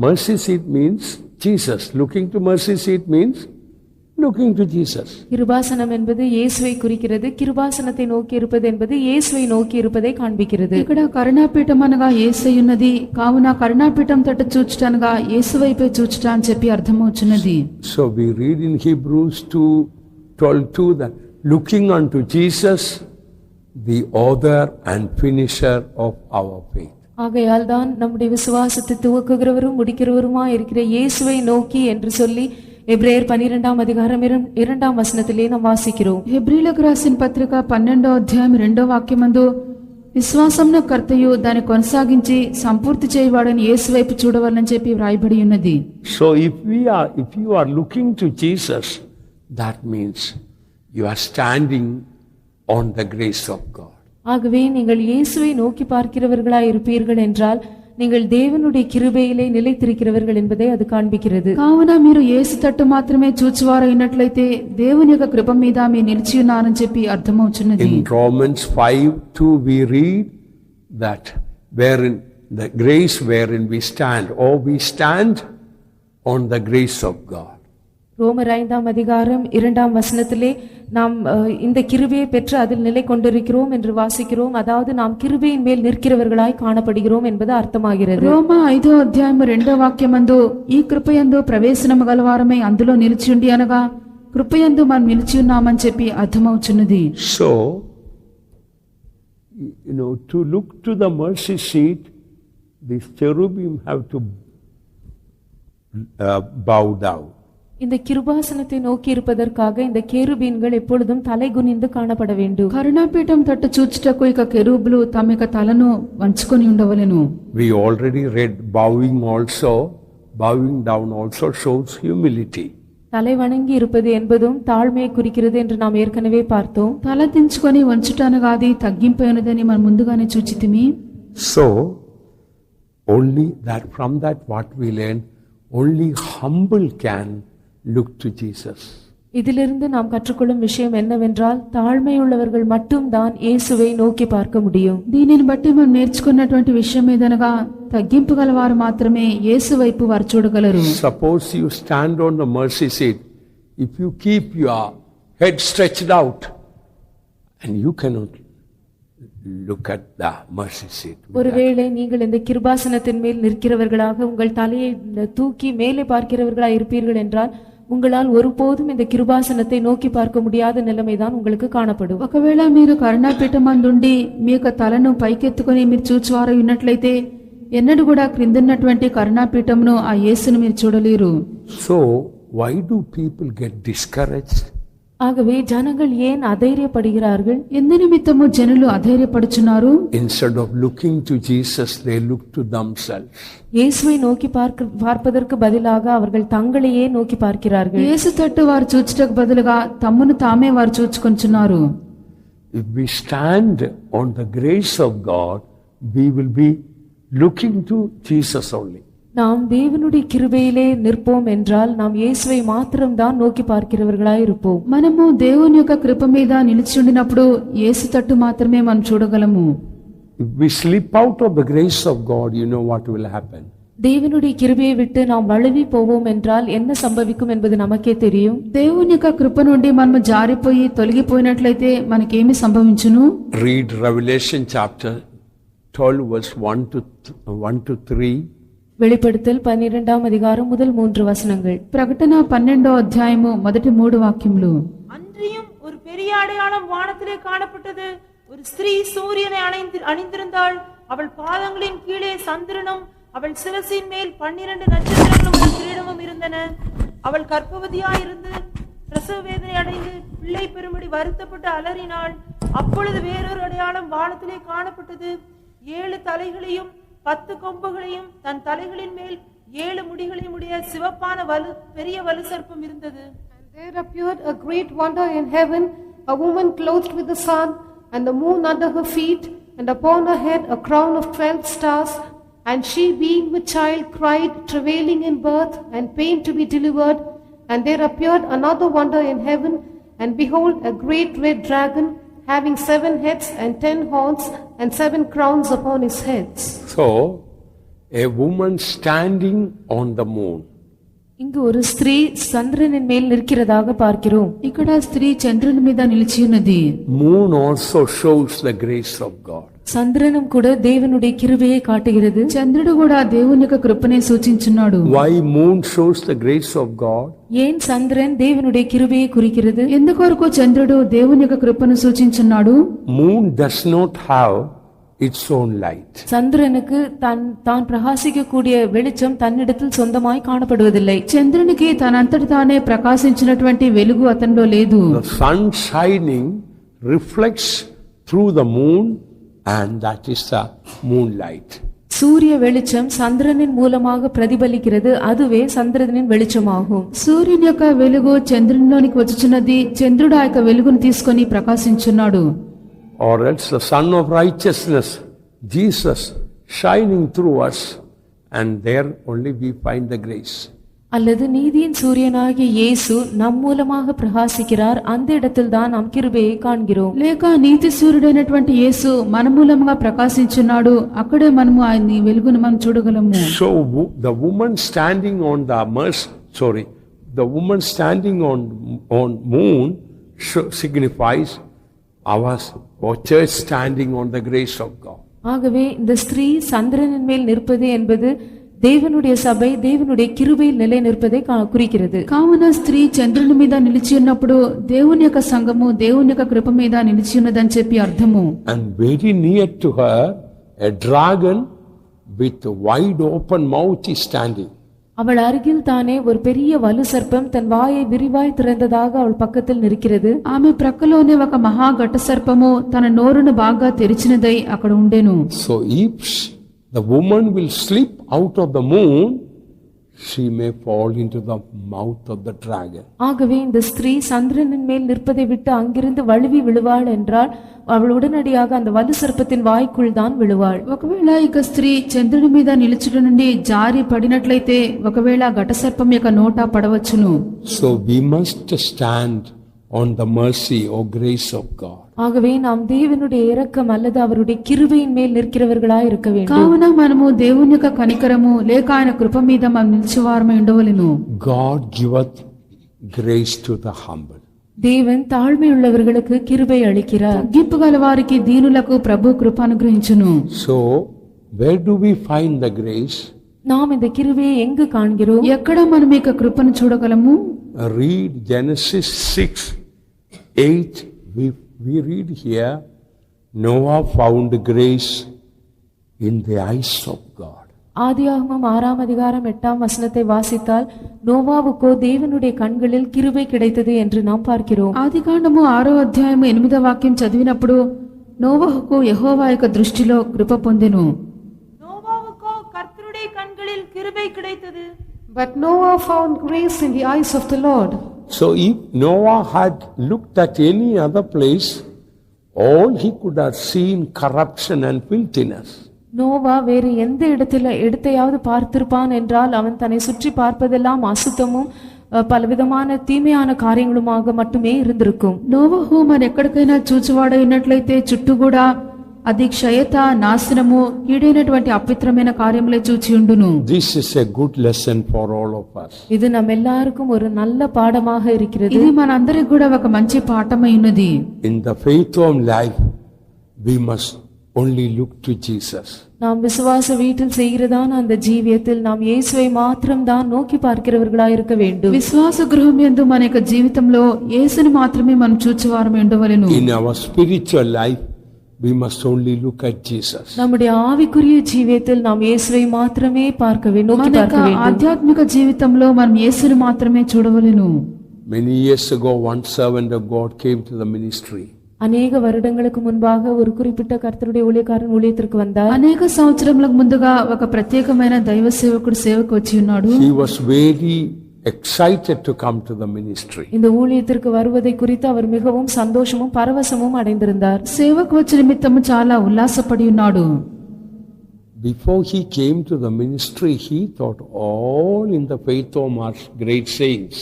Mercy seat means Jesus. Looking to mercy seat means looking to Jesus. கிருபாசனம் என்பது இயேசுவை குறிக்கிறது. கிருபாசனத்தை நோக்கி இருப்பது என்பது இயேசுவை நோக்கி இருப்பதை காண்பிக்கிறது. ఇక్కడ కరుణాపీఠం అనగా యేసయ్య ఉన్నది, కావున కరుణాపీఠం తట్టు చూచుటనగా యేసు వైపే చూచుట అని చెప్పి అర్థమవుచున్నది. So we read in Hebrews 2:12 that looking unto Jesus, the author and finisher of our faith. ஆகையால் தான் நம்முடைய விசுவாசத்தை துவக்குகிறவரும் முடிக்கிறவருமாய் இருக்கிற இயேசுவை நோக்கி என்று சொல்லி எபிரேயர் 12 அதிகாரம் 2 வசனத்திலே நாம் வாசிக்கிறோம். హెబ్రీలకు రాసిన పత్రిక 12వ అధ్యాయం 2వ వాక్యమందు విశ్వాసమున కర్తయు దాన్ని కొనసాగించి సంపూర్తి చేయవాడని యేసు వైపు చూడవాలని చెప్పి వ్రాయబడి ఉన్నది. So if you are looking to Jesus, that means you are standing on the grace of God. ஆகவே நீங்கள் இயேசுவை நோக்கி பார்க்கிறவர்களாய் இருப்பீர்கள் என்றால் நீங்கள் தேவனுடைய கிருபையிலே நிலைத்திருக்கிறவர்கள் என்பதை அது காண்பிக்கிறது. కావున మీరు యేసు తట్టు మాత్రమే చూచువారైనట్లయితే దేవుని యొక్క కృప మీద మీరు నిలిచి ఉన్నారని చెప్పి అర్థమవుచున్నది. In Romans 5:2 we read that wherein the grace wherein we stand, or we stand on the grace of God. ரோமர் 5 அதிகாரம் 2 வசனத்திலே நாம் இந்த கிருபையை பெற்று அதில் நிலை கொண்டிருக்கிறோம் என்று வாசிக்கிறோம். அதாவது நாம் கிருபையின் மேல் நிற்கிறவர்களாய் காணப்படுகிறோம் என்பது அர்த்தமாகிறது. రోమా 5వ అధ్యాయము 2వ వాక్యమందు ఈ కృపయందు ప్రవేశనము గలవారమై అందులో నిలిచియుండి అనగా కృపయందు మనం నిలిచి ఉన్నామని చెప్పి అర్థమవుచున్నది. So to look to the mercy seat, these cherubim have to bow down. இந்த கிருபாசனத்தை நோக்கி இருப்பதற்காக இந்த கேருபீன்கள் எப்பொழுதும் தலை குனிந்து காணப்பட வேண்டும். కరుణాపీఠం తట్టు చూచుటకు ఇక కెరూబులు తమ యొక్క తలను వంచుకొని ఉండవలెను. We already read bowing down also shows humility. தலை வணங்கி இருப்பது என்பதும் தாழ்மையை குறிக்கிறது என்று நாம் ஏற்கனவே பார்த்தோம். తల దించుకొని వంచుటనగా అది తగ్గింపైనదని మనం ముందుగానే చూచితిమి. So only that from that what we learn, only humble can look to Jesus. இதிலிருந்து நாம் கற்றுக்கொள்ளும் விஷயம் என்னவென்றால் தாழ்மையுள்ளவர்கள் மட்டும்தான் இயேசுவை நோக்கி பார்க்க முடியும். దీనిని బట్టి మనం నేర్చుకున్నటువంటి విషయం ఏదనగా తగ్గింపు గలవారు మాత్రమే యేసు వైపు వారు చూడగలరు. Suppose you stand on the mercy seat, if you keep your head stretched out and you cannot look at the mercy seat. ஒருவேளை நீங்கள் இந்த கிருபாசனத்தின் மேல் நிற்கிறவர்களாக உங்கள் தலையை தூக்கி மேலே பார்க்கிறவர்களாய் இருப்பீர்கள் என்றால் உங்களால் ஒருபோதும் இந்த கிருபாசனத்தை நோக்கி பார்க்க முடியாத நிலைமைதான் உங்களுக்கு காணப்படும். ఒకవేళ మీరు కరుణాపీఠం మందుండి మీ యొక్క తలను పైకెత్తుకొని మీరు చూచువారు ఉన్నట్లయితే ఎన్నడూ కూడా క్రిందన్నటువంటి కరుణాపీఠమును ఆ యేసును మీరు చూడలేరు. So why do people get discouraged? ஆகவே ஜனங்கள் ஏன் அதைரியப்படுகிறார்கள்? ఎందు నిమిత్తము జనులు అధైర్యపడుచున్నారు? Instead of looking to Jesus, they look to themselves. இயேசுவை நோக்கி பார்ப்பதற்கு பதிலாக அவர்கள் தங்களையே நோக்கி பார்க்கிறார்கள். యేసు తట్టు వారు చూచుటకు బదులుగా తమ్మును తామే వారు చూచుకొంచున్నారు. If we stand on the grace of God, we will be looking to Jesus only. நாம் தேவனுடைய கிருபையிலே நிற்போம் என்றால் நாம் இயேசுவை மாத்திரம்தான் நோக்கி பார்க்கிறவர்களாய் இருப்போம். మనము దేవుని యొక్క కృప మీద నిలిచి ఉండినప్పుడు యేసు తట్టు మాత్రమే మనం చూడగలము. If we slip out of the grace of God, you know what will happen. தேவனுடைய கிருபையை விட்டு நாம் வழுவி போவோம் என்றால் என்ன சம்பவிக்கும் என்பது நமக்கே தெரியும். దేవుని యొక్క కృప నుండి మనము జారిపోయి తొలగిపోయినట్లయితే మనకేమి సంభవించును? Read Revelation chapter 12 verse 1 to 3. வெளிப்படுத்தல் 12 அதிகாரம் முதல் 3 வசனங்கள். ప్రకటన 12వ అధ్యాయము మొదటి 3 వాక్యములు. அன்றியும் ஒரு பெரிய அடையாளம் வானத்திலே காணப்பட்டது. ஒரு ஸ்திரீ சூரியனை அணிந்திருந்தாள். அவள் பாதங்களின் கீழே சந்திரனும் அவள் சிரசின் மேல் 12 நட்சத்திரங்களும் ஒரு கிரீடமும் இருந்தன. அவள் கர்ப்பவதியாயிருந்து பிரசவ வேதனை அடைந்து பிள்ளை பெறும்படி வருத்தப்பட்டு அலறினாள். அப்பொழுது வேறொரு அடையாளம் வானத்திலே காணப்பட்டது. 7 தலைகளையும் 10 கொம்புகளையும் தன் தலைகளின் மேல் 7 முடிகளையும் உடைய சிவப்பான பெரிய வலு சர்ப்பம் இருந்தது. And there appeared a great wonder in heaven, a woman clothed with the sun and the moon under her feet, and upon her head a crown of 12 stars. And she, being with child, cried, travailing in birth and pain to be delivered. And there appeared another wonder in heaven, and behold, a great red dragon, having 7 heads and 10 horns and 7 crowns upon his heads. So, a woman standing on the moon. இங்கு ஒரு ஸ்திரீ சந்திரனின் மேல் நிற்கிறதாக பார்க்கிறோம். ఇక్కడ స్త్రీ చంద్రుని మీద నిలిచి ఉన్నది. Moon also shows the grace of God. சந்திரனும் கூட தேவனுடைய கிருபையை காட்டுகிறது. చంద్రుడు కూడా దేవుని యొక్క కృపనే సూచించున్నాడు. Why moon shows the grace of God? ஏன் சந்திரன் தேவனுடைய கிருபையை குறிக்கிறது? ఎందుకొరకు చంద్రుడు దేవుని యొక్క కృపను సూచించున్నాడు? Moon does not have its own light. சந்திரனுக்கு தான் பிரகாசிக்கக்கூடிய வெளிச்சம் தன்னிடத்தில் சொந்தமாய் காணப்படுவதில்லை. చంద్రునికి తనంతటి తానే ప్రకాశించినటువంటి వెలుగు అతనిలో లేదు. The sun shining reflects through the moon, and that is the moonlight. சூரிய வெளிச்சம் சந்திரனின் மூலமாக பிரதிபலிக்கிறது, அதுவே சந்திரனின் வெளிச்சமாகும். సూర్యుని యొక్క వెలుగు చంద్రునిలోనికి వచ్చుచున్నది, చంద్రుడు ఆ యొక్క వెలుగును తీసుకొని ప్రకాశించున్నాడు. Or else the sun of righteousness, Jesus, shining through us, and there only we find the grace. அல்லது நீதியின் சூரியனாகிய இயேசு நம் மூலமாக பிரகாசிக்கிறார், அந்த இடத்தில் தான் நாம் கிருபையை காண்கிறோம். లేక నీతి సూర్యుడైనటువంటి యేసు మన మూలముగా ప్రకాశించున్నాడు, అక్కడే మనము ఆయన వెలుగును మనం చూడగలము. So the woman standing on the the woman standing on moon signifies our church standing on the grace of God. ஆகவே இந்த ஸ்திரீ சந்திரனின் மேல் நிற்பது என்பது தேவனுடைய சபை தேவனுடைய கிருபையில் நிலை நிற்பதை குறிக்கிறது. కావున స్త్రీ చంద్రుని మీద నిలిచి ఉన్నప్పుడు దేవుని యొక్క సంఘము దేవుని యొక్క కృప మీద నిలిచి ఉన్నదని చెప్పి అర్థము. And very near to her a dragon with wide open mouth is standing. அவள் அருகில் தானே ஒரு பெரிய வலு சர்ப்பம் தன் வாயை விரிவாய் திறந்ததாக அவள் பக்கத்தில் நிற்கிறது. ఆమె ప్రక్కలోనే ఒక మహా ఘట సర్పము తన నోరును బాగా తెరిచినదై అక్కడ ఉండెను. So if the woman will slip out of the moon, she may fall into the mouth of the dragon. ஆகவே இந்த ஸ்திரீ சந்திரனின் மேல் நிற்பதை விட்டு அங்கிருந்து வழுவி விழுவாள் என்றால் அவள் உடனடியாக அந்த வலு சர்ப்பத்தின் வாய்க்குள் தான் விழுவாள். ఒకవేళ ఇక స్త్రీ చంద్రుని మీద నిలిచుట నుండి జారి పడినట్లయితే ఒకవేళ ఘట సర్పం యొక్క నోట పడవచ్చును. So we must stand on the mercy or grace of God. ஆகவே நாம் தேவனுடைய இரக்கம் அல்லது அவருடைய கிருபையின் மேல் நிற்கிறவர்களாய் இருக்க வேண்டும். కావున మనము దేవుని యొక్క కనికరము లేక ఆయన కృప మీద మనం నిలిచివారమై ఉండవలెను. God giveth grace to the humble. தேவன் தாழ்மையுள்ளவர்களுக்கு கிருபை அளிக்கிறார். తగ్గింపు గల వారికి దీనులకు ప్రభు కృప అనుగ్రహించును. So where do we find the grace? நாம் இந்த கிருபையை எங்கு காண்கிறோம்? ఎక్కడ మనం ఈ కృపను చూడగలము? Read Genesis 6:8. We read here, Noah found grace in the eyes of God. ஆதியாகமம் 6ஆம் அதிகாரம் 8ஆம் வசனத்தை வாசித்தால் நோவாவுக்கோ தேவனுடைய கண்களில் கிருபை கிடைத்தது என்று நாம் பார்க்கிறோம். ఆదికాండము 6వ అధ్యాయము 8వ వాక్యం చదివినప్పుడు నోవహుకు యెహోవా యొక్క దృష్టిలో కృప పొందెను. நோவாவுக்கோ கர்த்தருடைய கண்களில் கிருபை கிடைத்தது. But Noah found grace in the eyes of the Lord. So if Noah had looked at any other place, all he could have seen corruption and filthiness. Noah வேறு எந்த இடத்தையாவது பார்த்திருப்பான் என்றால் அவன் தன்னை சுற்றி பார்ப்பதெல்லாம் அசுத்தமும் పలవిధమైన తీమయాన కార్యములుమాగా మట్టుమే இருந்திருக்கும். నోవహు మరి ఎక్కడికైనా చూచువాడైనట్లయితే చుట్టూ కూడా అది క్షయత నాశనము కీడైనటువంటి అపవిత్రమైన కార్యములే చూచి ఉండును. This is a good lesson for all of us. ఇది நம்மெல்லாருக்கும் ஒரு நல்ல பாடமாக இருக்கிறது. ఇది మనందరికి కూడా ఒక మంచి పాఠమై ఉన్నది. In the faith of life we must only look to Jesus. நாம் விசுவாச வீட்டில் செய்கிறதான அந்த ஜீவியத்தில் நாம் இயேசுவை மாத்திரம் தான் நோக்கி பார்க்கிறவர்களாய் இருக்க வேண்டும். విశ్వాస గృహం యందు మన యొక్క జీవితంలో యేసుని మాత్రమే మనం చూచువారమై ఉండవలెను. In our spiritual life we must only look at Jesus. நம்முடைய ஆவிக்குரிய ஜீவியத்தில் நாம் இயேசுவை மாத்திரமே பார்க்க வேண்டும். మన యొక్క ఆధ్యాత్మిక జీవితంలో మనం యేసుని మాత్రమే చూడవలెను. Many years ago one servant of God came to the ministry. అనేక வருடங்களுக்கு முன்பாக ஒரு குறிப்பிட்ட கர்த்தருடைய ஊழியக்காரன் ஊழியத்திற்கு வந்தார். అనేక సంవత్సరములకు ముందుగా ఒక ప్రత్యేకమైన దైవ సేవకుడు సేవకు వచ్చి ఉన్నాడు. He was very excited to come to the ministry. இந்த ஊழியத்திற்கு வருவதை குறித்து அவர் மிகவும் சந்தோஷமும் பரவசமும் அடைந்திருந்தார். సేవకు వచ్చే నిమిత్తము చాలా ఉల్లాసపడి ఉన్నాడు. Before he came to the ministry, he thought all in the faith home are great saints.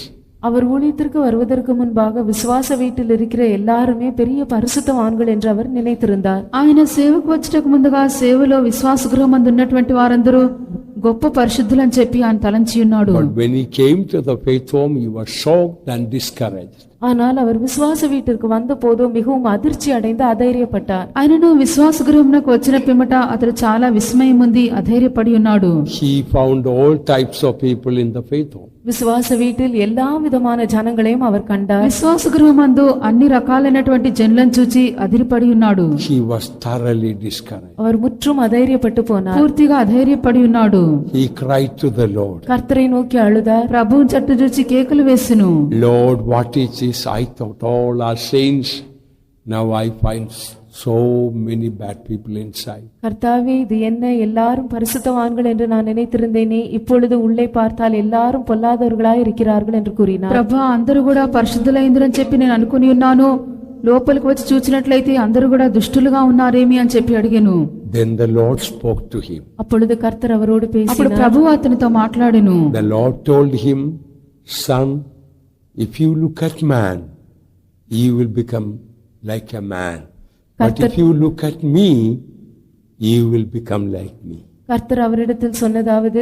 அவர் ஊழியத்திற்கு வருவதற்கு முன்பாக விசுவாச வீட்டில் இருக்கிற எல்லாருமே பெரிய பரிசுத்தவான்கள் என்று அவர் நினைத்திருந்தார். ఆయన సేవకు వచ్చటకు ముందుగా సేవలో విశ్వాస గృహం మందు ఉన్నటువంటి వారందరూ గొప్ప పరిశుద్ధులని చెప్పి ఆయన తలంచి ఉన్నాడు. But when he came to the faith home, he was shocked and discouraged. ஆனால் அவர் விசுவாச வீட்டிற்கு வந்த போது மிகவும் அதிர்ச்சி அடைந்து அதைரியப்பட்டார். ఆయనను విశ్వాస గృహంకు వచ్చిన పిమ్మట అతడు చాలా విస్మయం ఉంది, అధైర్యపడి ఉన్నాడు. He found all types of people in the faith home. விசுவாச வீட்டில் எல்லா விதமான ஜனங்களையும் அவர் கண்டார். విశ్వాస గృహమందు అన్ని రకాలైనటువంటి జనులను చూచి అదిరిపడి ఉన్నాడు. He was thoroughly discouraged. அவர் முற்றும் అధైర్యపట్టు పోనాர். పూర్తిగా అధైర్యపడి ఉన్నాడు. He cried to the Lord, కర్తரை నోకి అழுదాர். ప్రభు చట్టు చూచి కేకలు వేసెను. Lord, what is this? I thought all are saints. Now I find so many bad people inside. கர்த்தாவே, இது என்ன, எல்லாரும் பரிசுத்தவான்கள் என்று நான் நினைத்திருந்தேனே, இப்பொழுது உள்ளே பார்த்தால் எல்லாரும் பொல்லாதவர்களாய் இருக்கிறார்கள் என்று கூறினார். ప్రభా, అందరూ కూడా పరిశుద్ధులైందని చెప్పి నేను అనుకుని ఉన్నాను, లోపలికి వచ్చి చూచినట్లయితే అందరూ కూడా దుష్టులుగా ఉన్నారేమి అని చెప్పి అడిగాను. Then the Lord spoke to him. அப்பொழுது கர்த்தர் அவரோடு అప్పుడు பேசினார். ప్రభు అతనితో మాట్లాడెను. The Lord told him, Son, if you look at man, you will become like a man. But if you look at me, you will become like me. கர்த்தர் அவரிடத்தில் சொன்னதாவது,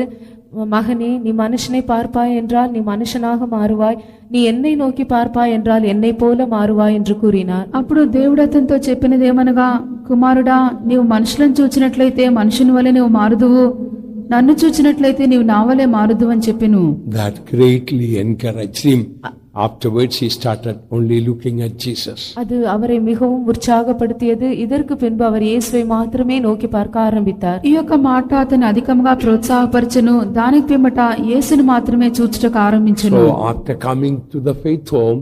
மகனே, நீ மனுஷனை பார்ப்பாய் என்றால் நீ மனுஷனாக மாறுவாய், நீ என்னை நோக்கி பார்ப்பாய் என்றால் என்னை போல மாறுவாய் என்று கூறினார். అప్పుడు దేవుడు అతనితో చెప్పినదేమనగా, కుమారుడా, నీవు మనుషులను చూచినట్లయితే మనుషుని వలె నీవు మారుదువు, నన్ను చూచినట్లయితే నీవు నా వలె మారుదువు అని చెప్పెను. That greatly encouraged him. Afterwards he started only looking at Jesus. அது அவரை மிகவும் உற்சாகப்படுத்தியது. இதற்கு பின்பு அவர் இயேசுவை மாத்திரமே நோக்கி பார்க்க ஆரம்பித்தார். ఈ యొక్క మాట అతను అధికంగా ప్రోత్సాహపరచెను. దానికి పిమ్మట యేసును మాత్రమే చూచుటకు ఆరంభించెను. So after coming to the faith home,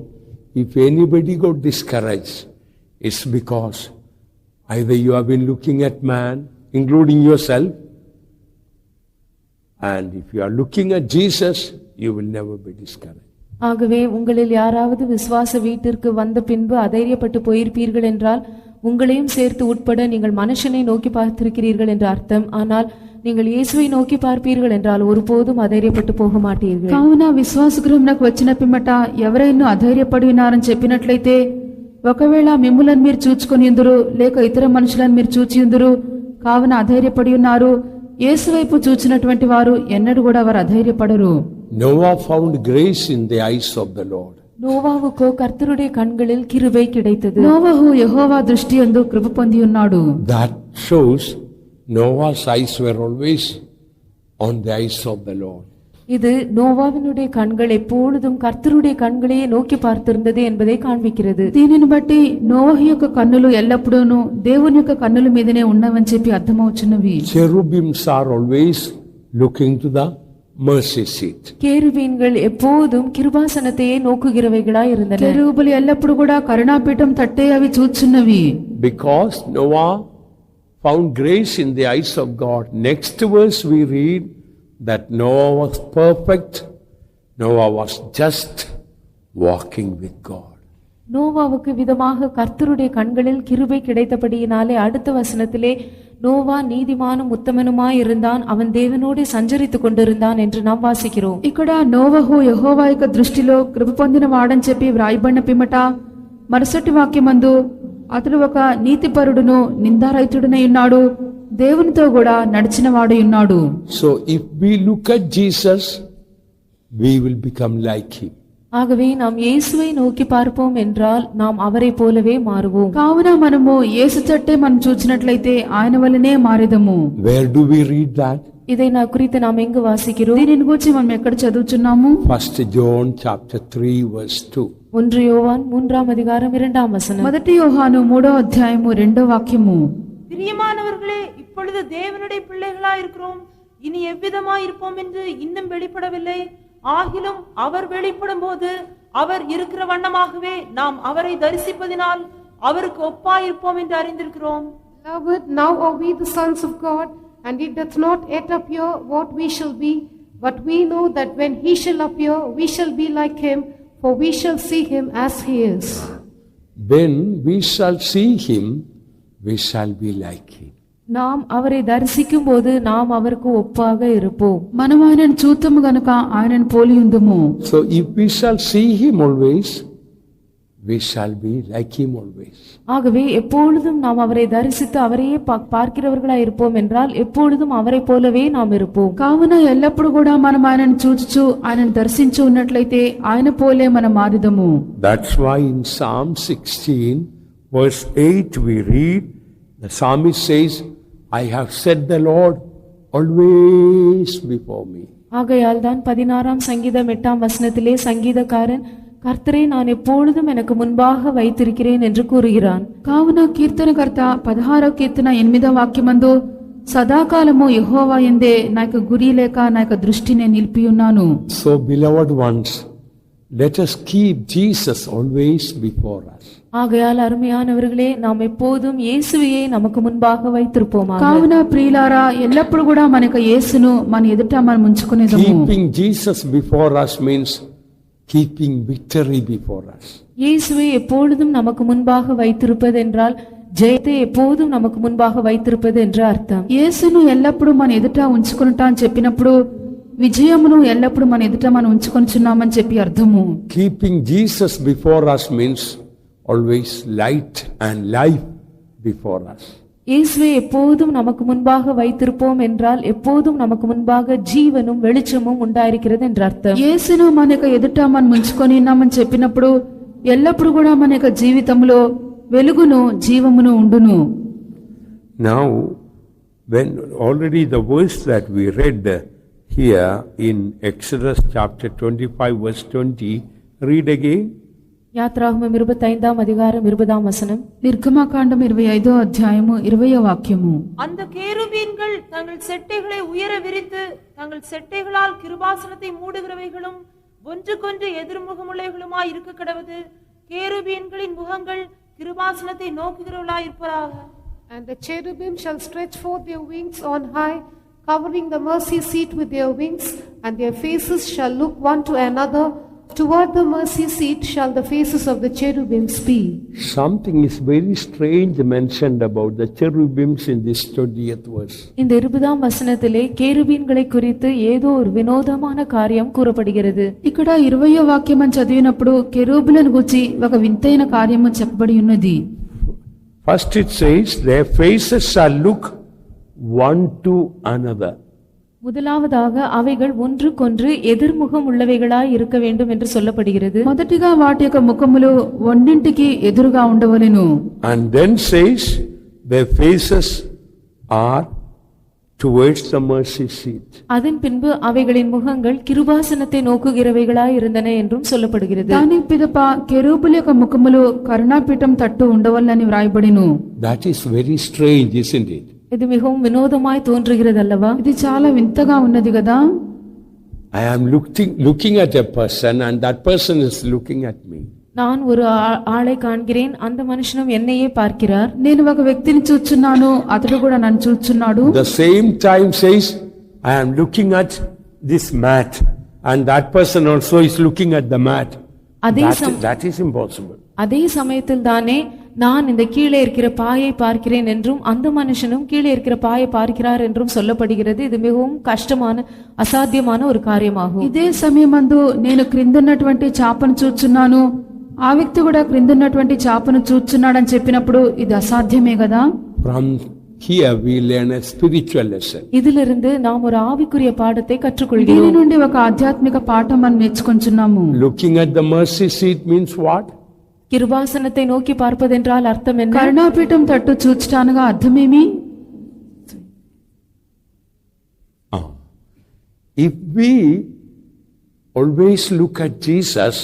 if anybody got discouraged, it's because either you have been looking at man, including yourself, and if you are looking at Jesus, you will never be discouraged. ஆகவே உங்களில் யாராவது விசுவாச வீட்டிற்கு வந்த பின்பு அதைரியப்பட்டு போயிருப்பீர்கள் என்றால் உங்களையும் சேர்த்து உட்பட நீங்கள் மனுஷனை நோக்கி பார்த்திருக்கிறீர்கள் என்று அர்த்தம். ஆனால் நீங்கள் இயேசுவை நோக்கி பார்ப்பீர்கள் என்றால் ஒருபோதும் అధైర్యపట్టు పోக మాటీர்கள். కావున విశ్వాస గృహంకు వచ్చిన పిమ్మట ఎవరైనా అధైర్యపడి ఉన్నారని చెప్పినట్లయితే, ఒకవేళ మిమ్ములను మీరు చూచుకొనియుందురు, లేక ఇతర మనుషులను మీరు చూచియుందురు, కావున అధైర్యపడి ఉన్నారు. యేసు వైపు చూచినటువంటి వారు ఎన్నడూ కూడా వారు అధైర్యపడరు. Noah found grace in the eyes of the Lord. நோவாவுக்கோ கர்த்தருடைய கண்களில் கிருபை கிடைத்தது. నోవహు యెహోవా దృష్టి యందు కృప పొంది ఉన్నాడు. That shows Noah's eyes were always on the eyes of the Lord. இது நோவாவினுடைய கண்கள் எப்பொழுதும் கர்த்தருடைய கண்களையே நோக்கி பார்த்திருந்தது என்பதை காண்பிக்கிறது. దీనిని బట్టి నోవహు యొక్క కన్నులు ఎల్లప్పుడూను దేవుని యొక్క కన్నుల మీదనే ఉన్నవని చెప్పి అర్థమవుచున్నవి. Cherubims are always looking to the mercy seat. கேருபீன்கள் எப்போதும் கிருபாசனத்தையே நோக்குகிறவைகளாய் இருந்தன. కెరూబులు ఎల్లప్పుడు కూడా కరుణాపీఠం తట్టే అవి చూచున్నవి. Because Noah found grace in the eyes of God. Next verse we read that Noah was perfect. Noah was just walking with God. நோவாவுக்கு விதமாக கர்த்தருடைய கண்களில் கிருபை கிடைத்தபடியினாலே அடுத்த வசனத்திலே நோவா நீதிமானும் உத்தமனுமாய் இருந்தான், அவன் தேவனோடு சஞ்சரித்துக் கொண்டிருந்தான் என்று நாம் வாசிக்கிறோம். ఇక్కడ నోవహు యెహోవా యొక్క దృష్టిలో కృప పొందిన వాడని చెప్పి వ్రాయబడిన పిమ్మట మరుసటి వాక్యమందు అతడు ఒక నీతిపరుడును నిందారహితుడునై ఉన్నాడు, దేవునితో కూడా నడిచిన వాడై ఉన్నాడు. So if we look at Jesus, we will become like him. ஆகவே நாம் இயேசுவை நோக்கி பார்ப்போம் என்றால் நாம் அவரை போலவே மாறுவோம். కావున మనము యేసు చట్టే మనం చూచినట్లయితే ఆయన వలనే మారెదము. Where do we read that? இதை குறித்து நாம் எங்கு வாசிக்கிறோம்? దీనిని గురించి మనం ఎక్కడ చదువుచున్నాము? 1 John chapter 3 verse 2. 1 யோவான் 3ஆம் அதிகாரம் 2ஆம் வசனம். మొదటి యోహాను 3వ అధ్యాయము 2వ వాక్యము. பிரியமானவர்களே, இப்பொழுது தேவனுடைய பிள்ளைகளாய் இருக்கிறோம், இனி எவ்விதமாய் இருப்போம் என்று இன்னும் வெளிப்படவில்லை. ஆகிலும் அவர் வெளிப்படும் போது அவர் இருக்கிற வண்ணமாகவே நாம் அவரை தரிசிப்பதினால் அவருக்கு ஒப்பாயிருப்போம் என்று அறிந்திருக்கிறோம். Beloved, now are we the sons of God, and it doth not yet appear what we shall be, but we know that when he shall appear, we shall be like him, for we shall see him as he is. When we shall see him, we shall be like him. நாம் அவரை தரிசிக்கும் போது நாம் அவருக்கு ஒப்பாக இருப்போம். మనం ఆయనను చూద్దాము గనుక ఆయనను పోలి ఉందుము. So if we shall see him always, we shall be like him always. ஆகவே எப்பொழுதும் நாம் அவரை தரிசித்து அவரையே பார்க்கிறவர்களாய் இருப்போம் என்றால் எப்பொழுதும் அவரை போலவே நாம் இருப்போம். కావున ఎల్లప్పుడు కూడా మనం ఆయనను చూచుచు ఆయనను దర్శించు ఉన్నట్లయితే ఆయన పోలే మనం మారుదము. That's why in Psalm 16 verse 8 we read, the psalmist says, I have set the Lord always before me. ஆகையால் தான் 16ஆம் சங்கீதம் 8ஆம் வசனத்திலே சங்கீதக்காரன் கர்த்தரை நான் எப்பொழுதும் எனக்கு முன்பாக வைத்திருக்கிறேன் என்று கூறுகிறான். కావున కీర్తనకర్త 16వ కీర్తన 8వ వాక్యమందు సదాకాలము యెహోవా యందే నా యొక్క గురి లేక నా యొక్క దృష్టిని నిలిపి ఉన్నాను. So beloved ones, let us keep Jesus always before us. ஆகையால் அருமையானவர்களே நாம் எப்போதும் இயேசுவையே நமக்கு முன்பாக வைத்திருப்போமாக. కావున ప్రియులారా ఎల్లప్పుడు కూడా మనకు యేసును మన ఎదుట మనం ఉంచుకునేదము. Keeping Jesus before us means keeping victory before us. இயேசுவை எப்பொழுதும் நமக்கு முன்பாக வைத்திருப்பது என்றால் ஜெயத்தை எப்போதும் நமக்கு முன்பாக வைத்திருப்பது என்று அர்த்தம். యేసును ఎల్లప్పుడు మన ఎదుట ఉంచుకునుట అని చెప్పినప్పుడు విజయమును ఎల్లప్పుడు మన ఎదుట మనం ఉంచుకొనిచున్నామని చెప్పి అర్థము. Keeping Jesus before us means always light and life before us. இயேசுவை எப்போதும் நமக்கு முன்பாக வைத்திருப்போம் என்றால் எப்போதும் நமக்கு முன்பாக ஜீவனும் வெளிச்சமும் உண்டாயிருக்கிறது என்று அர்த்தம். యేసును మన యొక్క ఎదుట మనం ఉంచుకొని ఉన్నామని చెప్పినప్పుడు ఎల్లప్పుడు కూడా మన యొక్క జీవితంలో వెలుగును జీవమును ఉండును. Now, when already the verse that we read here in Exodus chapter 25 verse 20, read again. யாத்ராகமம் 25ஆம் அதிகாரம் 20ஆம் வசனம். నిర్గమకాండం 25వ అధ్యాయము 20వ వాక్యము. அந்த கேருபீன்கள் தங்கள் செட்டைகளை உயர விரித்து தங்கள் செட்டைகளால் கிருபாசனத்தை மூடுகிறவைகளும் ஒன்றுக்கொன்று எதிர்முகமுள்ளவைகளுமாய் இருக்க கடவது. கேருபீன்களின் முகங்கள் கிருபாசனத்தை நோக்குகிறவர்களாய் இருப்பதாக. And the cherubim shall stretch forth their wings on high, covering the mercy seat with their wings, and their faces shall look one to another. Toward the mercy seat shall the faces of the cherubims be. Something is very strange mentioned about the cherubims in this 20th verse. இந்த 20ஆம் வசனத்திலே கேருபீன்களை குறித்து ஏதோ ஒரு வினோதமான காரியம் கூறப்படுகிறது. ఇక్కడ 20వ వాక్యం చదివినప్పుడు కెరూబులను గురించి ఒక వింతైన కార్యము చెప్పబడి ఉన్నది. First it says, their faces shall look one to another. முதலாவதாக அவைகள் ஒன்றுக்கொன்று எதிர்முகம் உள்ளவைகளாய் இருக்க வேண்டும் என்று சொல்லப்படுகிறது. మొదటిగా వాటి యొక్క ముఖములు ఒండింటికి ఎదురుగా ఉండవలెను. And then says, their faces are towards the mercy seat. அதன் பின்பு அவைகளின் முகங்கள் கிருபாசனத்தை நோக்குகிறவைகளாய் இருந்தன என்றும் சொல்லப்படுகிறது. దాని పిదప కెరూబుల యొక్క ముఖములు కరుణాపీఠం తట్టు ఉండవలెనని వ్రాయబడిను. That is very strange, isn't it? இது மிகவும் வினோதமாய் தோன்றுகிறது அல்லவா? ఇది చాలా వింతగా ఉన్నది కదా. I am looking at a person and that person is looking at me. நான் ஒரு ஆளை காண்கிறேன், அந்த மனுஷனும் என்னையே பார்க்கிறார். నేను ఒక వ్యక్తిని చూచున్నాను, అతడు కూడా నన్ను చూచున్నాడు. The same time says, I am looking at this mat and that person also is looking at the mat. That is impossible. அதே சமயத்தில் தானே நான் இந்த கீழே இருக்கிற பாயை பார்க்கிறேன் என்றும் அந்த மனுஷனும் கீழே இருக்கிற பாயை பார்க்கிறார் என்றும் சொல்லப்படுகிறது. இது மிகவும் கஷ்டமான அசாத்தியமான ஒரு காரியமாகும். ఇదే సమయమందు నేను క్రిందున్నటువంటి చాపను చూచున్నాను, ఆ వ్యక్తి కూడా క్రిందున్నటువంటి చాపను చూచున్నాడని చెప్పినప్పుడు ఇది అసాధ్యమే కదా. From here we learn a spiritual lesson. இதிலிருந்து நாம் ஒரு ஆவிக்குரிய பாடத்தை దీని கற்றுக்கொள்கிறோம். నుండి ఒక ఆధ్యాత్మిక పాఠం మనం నేర్చుకొంచున్నాము. Looking at the mercy seat means what? கிருபாசனத்தை நோக்கி பார்ப்பதென்றால் அர்த்தம் என்ன? కరుణాపీఠం తట్టు చూచటానగా అర్థమేమి? If we always look at Jesus,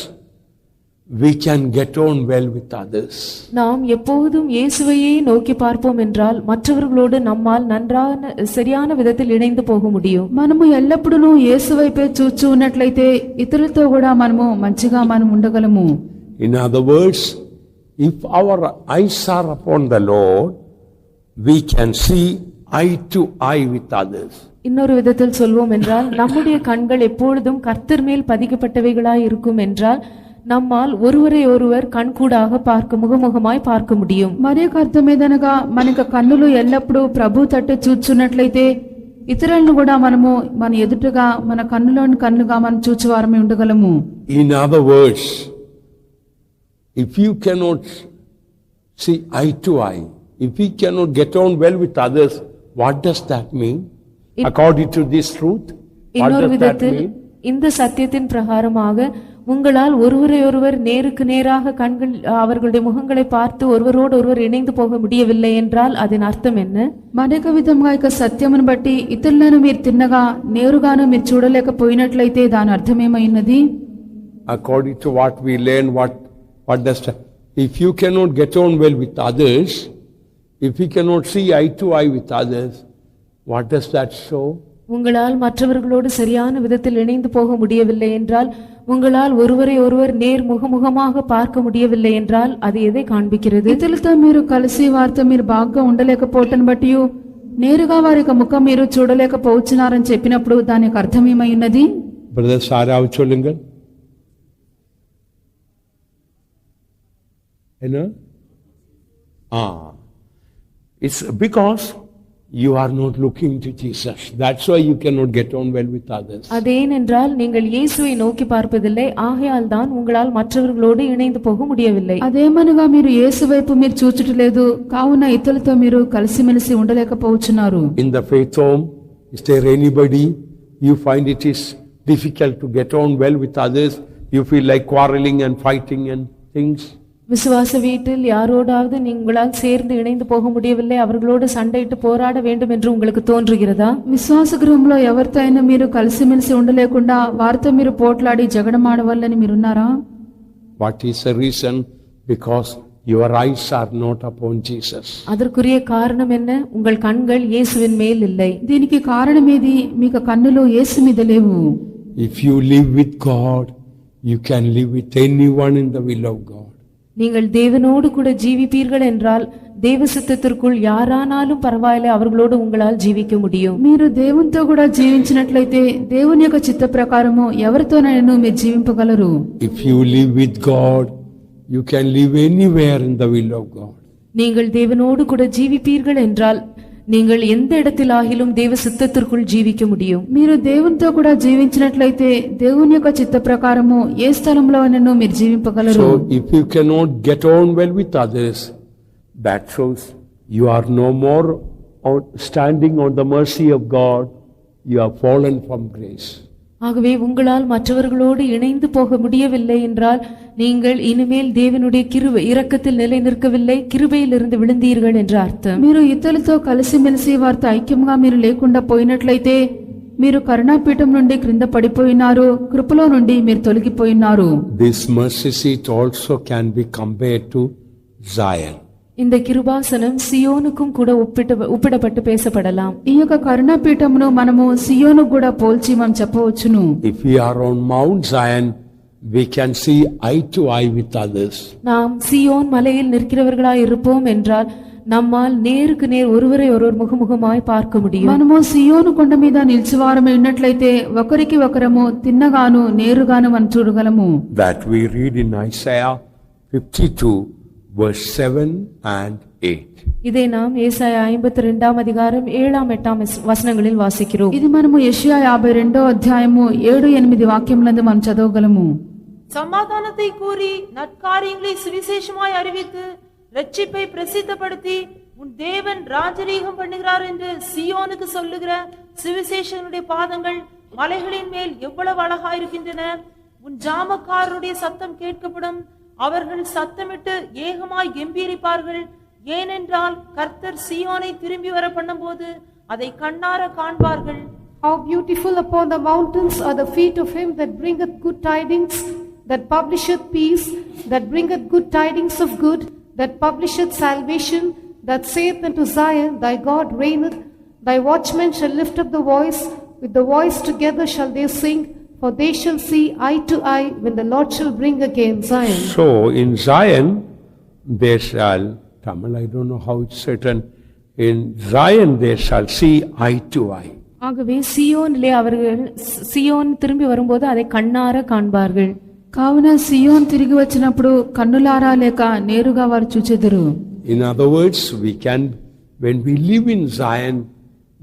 we can get on well with others. நாம் எப்போதும் இயேசுவையே நோக்கி பார்ப்போம் என்றால் மற்றவர்களோடு நம்மால் நன்றான சரியான விதத்தில் இணைந்து போக முடியும். మనము ఎల్లప్పుడూ యేసు వైపే చూచూ ఉన్నట్లయితే ఇతరులతో కూడా మనము మంచిగా మనం ఉండగలము. In other words, if our eyes are upon the Lord, we can see eye to eye with others. இன்னொரு விதத்தில் சொல்வோம் என்றால் நம்முடைய கண்கள் எப்பொழுதும் கர்த்தர் மேல் பதிக்கப்பட்டவைகளாய் இருக்கும் என்றால் நம்மால் ஒருவரை ஒருவர் கண்கூடாக பார்க்க முகமுகமாய் பார்க்க முடியும். మరి యొక్క అర్థమేదనగా మనకు కన్నులు ఎల్లప్పుడూ ప్రభు తట్టు చూచున్నట్లయితే ఇతరులను కూడా మనము మన ఎదుటగా మన కన్నులోని కన్నుగా మనం చూచువారమే ఉండగలము. In other words, if you cannot see eye to eye, if we cannot get on well with others, what does that mean? According to this truth, what இன்னொரு does that விதத்தில் mean? இந்த சத்தியத்தின் பிரகாரமாக உங்களால் ஒருவரை ஒருவர் நேருக்கு நேராக கண்கள் அவர்களுடைய முகங்களை பார்த்து ஒருவரோடு ஒருவர் இணைந்து போக முடியவில்லை என்றால் அதன் அர்த்தம் என்ன? మరొక విధంగా ఇక సత్యమును బట్టి ఇతరులను మీరు తిన్నగా నేరుగాను మీరు చూడలేకపోయినట్లయితే దాని అర్థమేమైనది? According to what we learn, what does that? If you cannot get on well with others, if you cannot see eye to eye with others, what does that show? உங்களால் மற்றவர்களோடு சரியான விதத்தில் இணைந்து போக முடியவில்லை என்றால், உங்களால் ஒருவரை ஒருவர் நேர் முகமுகமாக பார்க்க முடியவில்லை என்றால் அது எதை காண்பிக்கிறது? ఇతరులతో మీరు కలిసి వారితో మీరు బాగా ఉండలేకపోవటం బట్టి నేరుగా వారి యొక్క ముఖం మీరు చూడలేకపోవచ్చున్నారని చెప్పినప్పుడు దాని యొక్క అర్థం ఏమై ఉన్నది? Brother Sara சொல்லுங்கள். என்ன? It's because you are not looking to Jesus. That's why you cannot get on well with others. அதேனென்றால் நீங்கள் இயேசுவை நோக்கி பார்ப்பதில்லை, ஆகையால் தான் உங்களால் மற்றவர்களோடு இணைந்து போக முடியவில்லை. అదేమనగా మీరు యేసు వైపు మీరు చూచుటలేదు, కావున ఇతరులతో మీరు కలిసిమెలిసి ఉండలేకపోవచ్చున్నారు. In the faith home, is there anybody you find it is difficult to get on well with others? You feel like quarreling and fighting and things? விசுவாச வீட்டில் யாரோடாவது நீங்களால் சேர்ந்து இணைந்து போக முடியவில்லை, அவர்களோடு சண்டையிட்டு போராட வேண்டும் என்று உங்களுக்கு தோன்றுகிறதா? విశ్వాస గృహంలో ఎవరితో అయినా మీరు కలిసిమెలిసి ఉండలేకుండా వారితో మీరు పోట్లాడి జగడమాడవాలని మీరున్నారా? What is the reason? Because your eyes are not upon Jesus. அதற்குரிய காரணம் என்ன? உங்கள் கண்கள் இயேசுவின் மேல் இல்லை. దీనికి కారణమేది? మీకు కన్నులు యేసు మీద లేవు. If you live with God, you can live with anyone in the will of God. நீங்கள் தேவனோடு கூட ஜீவிப்பீர்கள் என்றால் தேவ சித்தத்திற்குள் யாரானாலும் பரவாயில்லை, அவர்களோடு உங்களால் ஜீவிக்க முடியும். మీరు దేవునితో కూడా జీవించినట్లయితే దేవుని యొక్క చిత్త ప్రకారము ఎవరితోనైనా మీరు జీవింపగలరు. If you live with God, you can live anywhere in the will of God. நீங்கள் தேவனோடு கூட ஜீவிப்பீர்கள் என்றால் நீங்கள் எந்த இடத்திலாகிலும் தேவ சித்தத்திற்குள் ஜீவிக்க முடியும். మీరు దేవునితో కూడా జీవించినట్లయితే దేవుని యొక్క చిత్త ప్రకారము ఏ స్థలంలోనైనా మీరు జీవింపగలరు. So if you cannot get on well with others, that shows you are no more standing on the mercy of God. You have fallen from grace. ஆகவே உங்களால் மற்றவர்களோடு இணைந்து போக முடியவில்லை என்றால் நீங்கள் இனிமேல் தேவனுடைய கிருபை இரக்கத்தில் நிலை நிற்கவில்லை, கிருபையிலிருந்து விழுந்தீர்கள் என்று அர்த்தம். మీరు ఇతరులతో కలిసిమెలిసి వారితో ఐక్యంగా మీరు లేకుండా పోయినట్లయితే మీరు కరుణాపీఠం నుండి క్రింద పడిపోయినారు, కృపలో నుండి మీరు తొలగిపోయినారు. This mercy seat also can be compared to Zion. இந்த கிருபாசனம் சியோனுக்கும் கூட ஒப்பிடப்பட்டு பேசப்படலாம். ఈ యొక్క కరుణాపీఠమును మనము సియోను కూడా పోల్చి మనం చెప్పవచ్చును. If we are on Mount Zion, we can see eye to eye with others. நாம் சியோன் மலையில் நிற்கிறவர்களாய் இருப்போம் என்றால் நம்மால் நேருக்கு நேர் ஒருவரை ஒருவர் முகமுகமாய் பார்க்க முடியும். మనము సియోను కొండ మీద నిలిచివారమై ఉన్నట్లయితే ఒకరికి ఒకరము తిన్నగాను నేరుగాను మనం చూడగలము. That we read in Isaiah 52 verse 7 and 8. இதை நாம் ஏசாயா 52ஆம் அதிகாரம் 7ஆம் 8ஆம் வசனங்களில் வாசிக்கிறோம். ఇది మనము యెషయా 52వ అధ్యాయము 7-8 వాక్యములందు మనం చదవగలము. சமாதானத்தை கூறி நற்காரியங்களை சுவிசேஷமாய் அறிவித்து ரட்சிப்பை பிரசித்தப்படுத்தி உன் தேவன் ராஜரீகம் பண்ணுகிறார் என்று சியோனுக்கு சொல்லுகிற சுவிசேஷனுடைய பாதங்கள் மலைகளின் மேல் எவ்வளவு அழகாயிருக்கின்றன. உன் ஜாமக்காரருடைய சத்தம் கேட்கப்படும், அவர்கள் சத்தமிட்டு ஏகமாய் கம்பீரிப்பார்கள். ஏனென்றால் கர்த்தர் சியோனை திரும்பி வர பண்ணும்போது அதை கண்ணார காண்பார்கள். How beautiful upon the mountains are the feet of him that bringeth good tidings, that publisheth peace, that bringeth good tidings of good, that publisheth salvation, that saith unto Zion, thy God reigneth. Thy watchmen shall lift up the voice, with the voice together shall they sing, for they shall see eye to eye when the Lord shall bring again Zion. So in Zion they shall, Tamil I don't know how it's written, in Zion they shall see eye to eye. ஆகவே சியோனிலே அவர்கள் Zion திரும்பி வரும்போது அதை கண்ணார காண்பார்கள். కావున సియోన్ తిరిగి వచ్చినప్పుడు కన్నులారా లేక నేరుగా వారు చూచెదరు. In other words, when we live in Zion,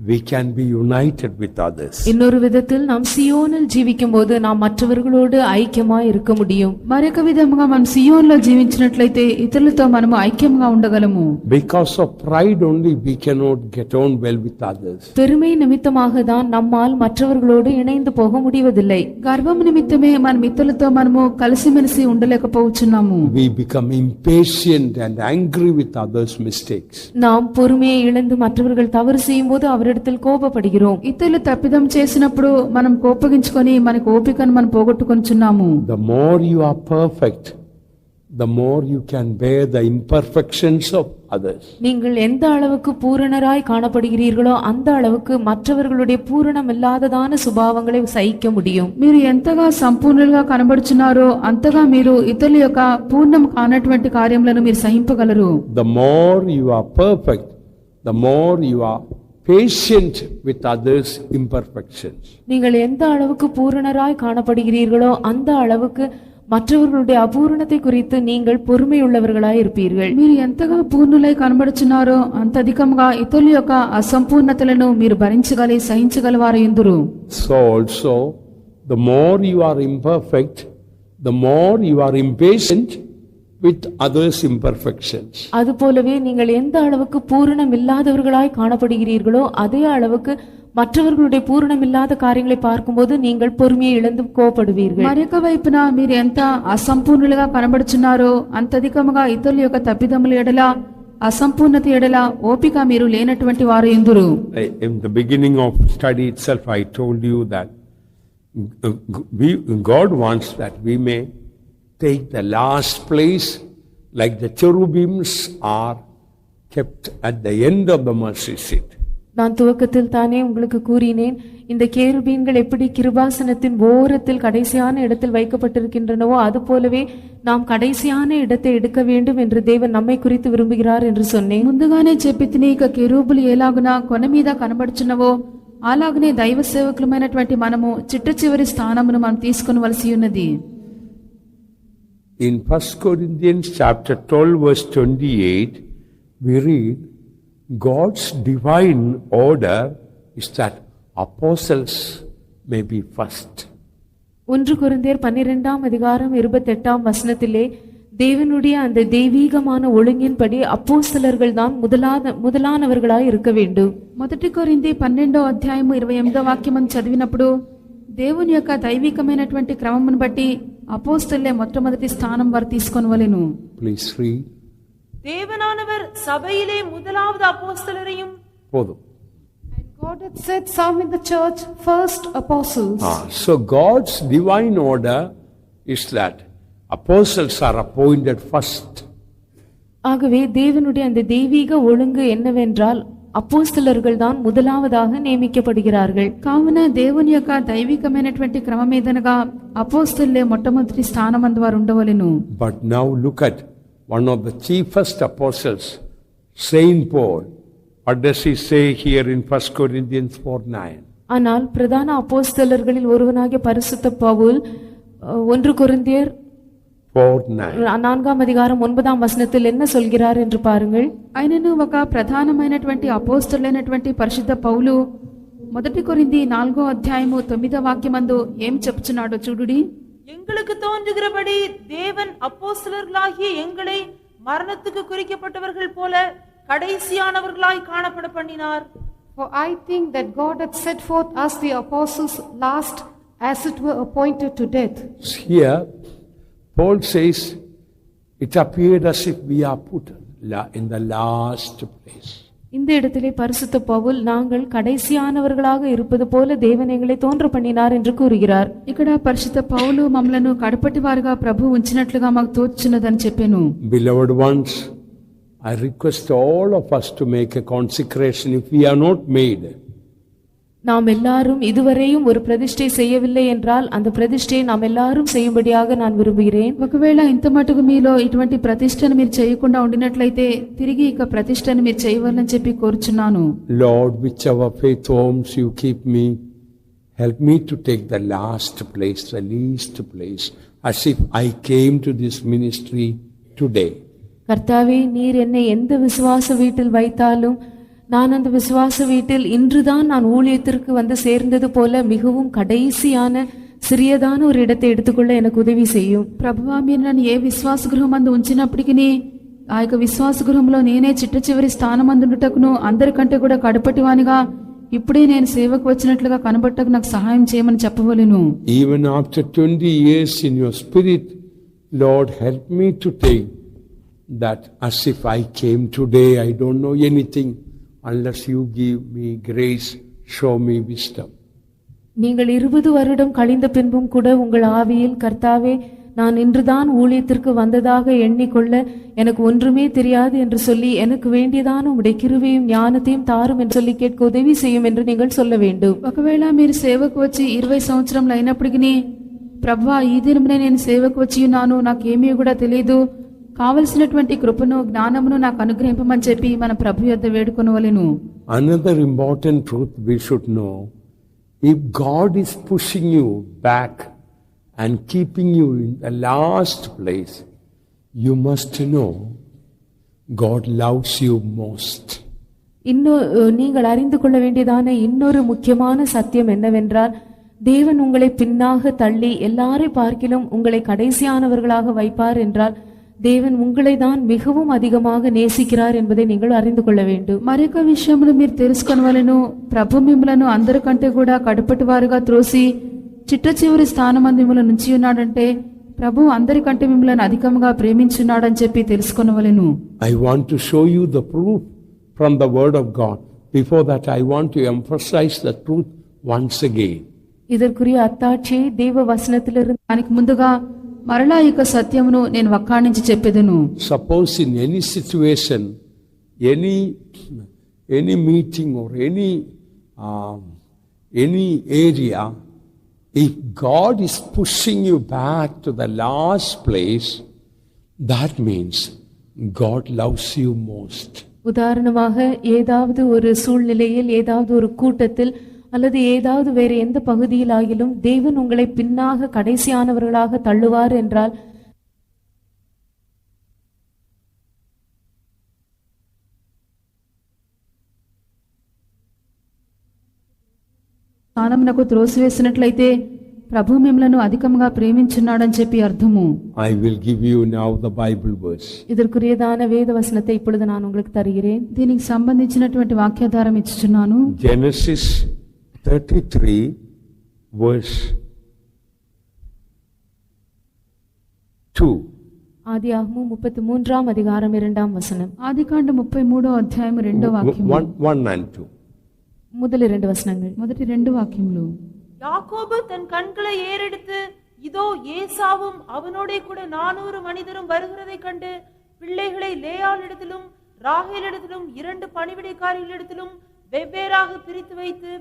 we can be united with others. இன்னொரு விதத்தில் நாம் சியோனில் ஜீவிக்கும்போது நாம் மற்றவர்களோடு ஐக்கியமாய் இருக்க முடியும். మరొక విధముగా మనం సియోన్లో జీవించినట్లయితే ఇతరులతో మనము ఐక్యంగా ఉండగలము. Because of pride only we cannot get on well with others. பெருமை நிமித்தமாக தான் நம்மால் மற்றவர்களோடு இணைந்து போக முடிவதில்லை. గర్వం నిమిత్తమే మనం ఇతరులతో మనము కలిసిమెలిసి ఉండలేకపోవచ్చున్నాము. We become impatient and angry with others' mistakes. நாம் பொறுமையை இழந்து மற்றவர்கள் தவறு செய்யும்போது அவரிடத்தில் கோபப்படுகிறோம். ఇతరులు తప్పిదం చేసినప్పుడు మనం కోపగించుకొని మనకు ఓపికను మనం పోగొట్టుకొనిచున్నాము. The more you are perfect, the more you can bear the imperfections of others. நீங்கள் எந்த அளவுக்கு பூரணராய் காணப்படுகிறீர்களோ அந்த அளவுக்கு மற்றவர்களுடைய பூரணம் இல்லாததான சுபாவங்களை சகிக்க முடியும். మీరు ఎంతగా సంపూర్ణులుగా కనబడుచున్నారో అంతగా మీరు ఇతరుల యొక్క పూర్ణం కానటువంటి కార్యములను మీరు సహింపగలరు. The more you are perfect, the more you are patient with others' imperfections. நீங்கள் எந்த அளவுக்கு பூரணராய் காணப்படுகிறீர்களோ அந்த அளவுக்கு மற்றவர்களுடைய அபூரணத்தை குறித்து நீங்கள் பொறுமையுள்ளவர்களாய் இருப்பீர்கள். మీరు ఎంతగా పూర్ణులై కనబడుచున్నారో అంత అధికంగా ఇతరుల యొక్క అసంపూర్ణతలను మీరు భరించగలి సహించగలవారయుందురు. So also, the more you are imperfect, the more you are impatient with others' imperfections. அதுபோலவே நீங்கள் எந்த அளவுக்கு பூரணம் இல்லாதவர்களாய் காணப்படுகிறீர்களோ அதே அளவுக்கு மற்றவர்களுடைய பூரணம் இல்லாத காரியங்களை பார்க்கும்போது நீங்கள் பொறுமையை இழந்து கோபப்படுவீர்கள். మరొక వైపున మీరు ఎంత అసంపూర్ణులుగా కనబడుచున్నారో అంత అధికముగా ఇతరుల యొక్క తప్పిదముల ఎడల అసంపూర్ణత ఎడల ఓపిక మీరు లేనటువంటి వారు ఎందురు. In the beginning of study itself, I told you that God wants that we may take the last place, like the cherubims are kept at the end of the mercy seat. நான் துவக்கத்தில் தானே உங்களுக்கு கூறினேன், இந்த கேருபீன்கள் எப்படி கிருபாசனத்தின் ஓரத்தில் கடைசியான இடத்தில் வைக்கப்பட்டிருக்கின்றனவோ அதுபோலவே நாம் கடைசியான இடத்தை எடுக்க வேண்டும் என்று தேவன் நம்மை குறித்து விரும்புகிறார் என்று சொன்னேன். ముందుగానే చెప్పి తిని ఇక కెరూబులు ఎలాగునా కొన మీద కనబడుచున్నవో అలాగనే దైవ సేవకులమైనటువంటి మనము చిట్ట చివరి స్థానమును మనం తీసుకొనవలసి ఉన్నది. In 1 Corinthians chapter 12 verse 28, we read, God's divine order is that apostles may be first. 1 கொரிந்தியர் 12ஆம் அதிகாரம் 28ஆம் வசனத்திலே தேவனுடைய அந்த தெய்வீகமான ஒழுங்கின்படி அப்போஸ்தலர்கள் தான் முதலானவர்களாய் இருக்க வேண்டும். మొదటి కొరింథీ 12వ అధ్యాయము 28వ వాక్యమును చదివినప్పుడు దేవుని యొక్క దైవికమైనటువంటి క్రమమును బట్టి అపోస్తలులే మొట్టమొదటి స్థానం వారు తీసుకొనవలెను. Please read. தேவனானவர் சபையிலே முதலாவது அப்போஸ்தலரையும் போதும். And God had set some in the church first apostles. So God's divine order is that apostles are appointed first. ஆகவே தேவனுடைய அந்த தெய்வீக ஒழுங்கு என்னவென்றால் அப்போஸ்தலர்கள் தான் முதலாவதாக நியமிக்கப்படுகிறார்கள். కావున దేవుని యొక్క దైవికమైనటువంటి క్రమమేదనగా అపోస్తలులే మొట్టమొదటి స్థానమందు వారు ఉండవలెను. But now look at one of the chiefest apostles, Saint Paul. What does he say here in 1 Corinthians 4:9? ஆனால் பிரதான அப்போஸ்தலர்களில் ஒருவனாகிய பரிசுத்த பவுல் 1 கொரிந்தியர் 4:9 4ஆம் அதிகாரம் 9ஆம் வசனத்தில் என்ன சொல்கிறார் என்று பாருங்கள். ఆయనను ఒక ప్రధానమైనటువంటి అపోస్తలులైనటువంటి పరిశుద్ధ పౌలు 1 కొరింథీ 4వ అధ్యాయము 9వ వాక్యమందు ఏం చెప్పుచున్నాడో చూడుడి. எங்களுக்கு தோன்றுகிறபடி தேவன் அப்போஸ்தலர்களாகிய எங்களை மரணத்துக்கு குறிக்கப்பட்டவர்கள் போல கடைசியானவர்களாய் காணப்பட பண்ணினார். For I think that God had set forth us the apostles last, as it were appointed to death. Here Paul says it appeared as if we are put in the last place. இந்த இடத்திலே பரிசுத்த பவுல் நாங்கள் கடைசியானவர்களாக இருப்பது போல தேவன் எங்களை தோன்ற பண்ணினார் என்று கூறுகிறார். ఇక్కడ పరిశుద్ధ పౌలు మమ్మలను కడపటి వారుగా ప్రభు ఉంచినట్లుగా మాకు తోచుచున్నదని చెప్పాను. Beloved ones, I request all of us to make a consecration if we are not made. நாம் எல்லாரும் இதுவரையும் ஒரு பிரதிஷ்டை செய்யவில்லை என்றால் அந்த பிரதிஷ்டையை நாம் எல்லாரும் செய்யும்படியாக நான் விரும்புகிறேன். ఒకవేళ ఇంత మటుకు మీలో ఇటువంటి ప్రతిష్టను మీరు చేయకుండా ఉండినట్లయితే తిరిగి ఇక ప్రతిష్టను మీరు చేయవాలని చెప్పి కోరుచున్నాను. Lord, whichever faith homes you keep me, help me to take the last place, the least place. as if I came to this ministry today. கர்த்தாவே, நீர் என்னை எந்த விசுவாச வீட்டில் வைத்தாலும் நான் அந்த விசுவாச வீட்டில் இன்றுதான் நான் ஊழியத்திற்கு வந்து சேர்ந்தது போல மிகவும் கடைசியான సిరియదాన ஒரு இடத்தை எடுத்துకొள்ள எனக்கு ఉదవి చేయు. ప్రభువా, మీరు నన్ను ఏ విశ్వాస గృహం అందు ఉంచినప్పటికీ ఆ యొక్క విశ్వాస గృహంలో నేనే చిట్ట చివరి స్థానం అందుటకును అందరికంటే కూడా కడపటివానిగా ఇప్పుడే నేను సేవకు వచ్చినట్లుగా కనబట్టకు నాకు సహాయం చేయమని చెప్పవలెను. Even after 20 years in your spirit, Lord, help me to take that as if I came today. I don't know anything unless you give me grace, show me wisdom. நீங்கள் 20 வருடம் கழிந்த பின்பும் கூட உங்கள் ஆவியில் கர்த்தாவே, நான் இன்றுதான் ஊழியத்திற்கு வந்ததாக எண்ணிக்கொள்ள எனக்கு ஒன்றுமே தெரியாது என்று சொல்லி எனக்கு வேண்டியதான உம்முடைய கிருபையும் ஞானத்தையும் தாரும் என்று சொல்லி கேட்க உதவி செய்யும் என்று நீங்கள் சொல்ல வேண்டும். ఒకవేళ మీరు సేవకు వచ్చి 20 సంవత్సరములు అయినప్పటికీ ప్రభువా, ఈ దినమునే నేను సేవకు వచ్చి ఉన్నాను, నాకేమీ కూడా తెలియదు, కావలసినటువంటి కృపను జ్ఞానమును నాకు అనుగ్రహింపమని చెప్పి మన ప్రభు యొద్ద వేడుకొనవలెను. Another important truth we should know: if God is pushing you back and keeping you in the last place, you must know God loves you most. நீங்கள் அறிந்து கொள்ள வேண்டியதான இன்னொரு முக்கியமான சத்தியம் என்னவென்றால், தேவன் உங்களை பின்னாக தள்ளி எல்லாரை பார்க்கிலும் உங்களை கடைசியானவர்களாக வைப்பார் என்றால் தேவன் உங்களை தான் மிகவும் அதிகமாக நேசிக்கிறார் என்பதை நீங்கள் அறிந்து கொள்ள வேண்டும். మరొక విషయమును మీరు తెలుసుకొనవలెను. ప్రభు మిమ్మలను అందరికంటే కూడా కడపటి వారుగా త్రోసి చిట్ట చివరి స్థానమందు మిమ్మల్ని ఉంచి ఉన్నాడంటే ప్రభు అందరికంటే మిమ్మల్ని అధికంగా ప్రేమించున్నాడని చెప్పి తెలుసుకొనవలెను. I want to show you the proof from the word of God. Before that, I want to emphasize the truth once again. இதற்குரிய அத்தாட்சியை தேவ வசனத்திலிருந்து దానికి ముందుగా మరలా ఈ సత్యమును నేను వక్కాణించి చెప్పెదను. Suppose in any situation, any meeting or any area, if God is pushing you back to the last place, that means God loves you most. உதாரணமாக ஏதாவது ஒரு சூழ்நிலையில், ஏதாவது ஒரு கூட்டத்தில் அல்லது ஏதாவது வேறு எந்த பகுதியில் ஆகிலும் தேவன் உங்களை பின்னாக கடைசியானவர்களாக தள்ளுவார் என்றால் స్థానమునకు త్రోసివేసినట్లయితే ప్రభు మిమ్మలను అధికంగా ప్రేమించున్నాడని చెప్పి అర్థము. I will give you now the Bible verse. இதற்குரியதான வேத வசனத்தை இப்பொழுது நான் உங்களுக்கு தருகிறேன். దీనికి సంబంధించినటువంటి వాక్యాధారం ఇచ్చుచున్నాను. Genesis 33 verse 2. ஆதியாகமம் 33ஆம் அதிகாரம் 2ஆம் வசனம். ఆదికాండ 33వ అధ్యాయం 2వ వాక్యం. 1 and 2. முதல் 2 வசனங்கள். మొదటి 2 వాక్యములు. யாக்கோபு தன் கண்களை ஏறெடுத்து, இதோ ஏசாவும் அவனோடே கூட 400 மனிதரும் வருகிறதை கண்டு பிள்ளைகளை லேயாளிடத்திலும் ராகேலிடத்திலும் 2 பணிவிடைக்காரிகளிடத்திலும் வெவ்வேறாக பிரித்து வைத்து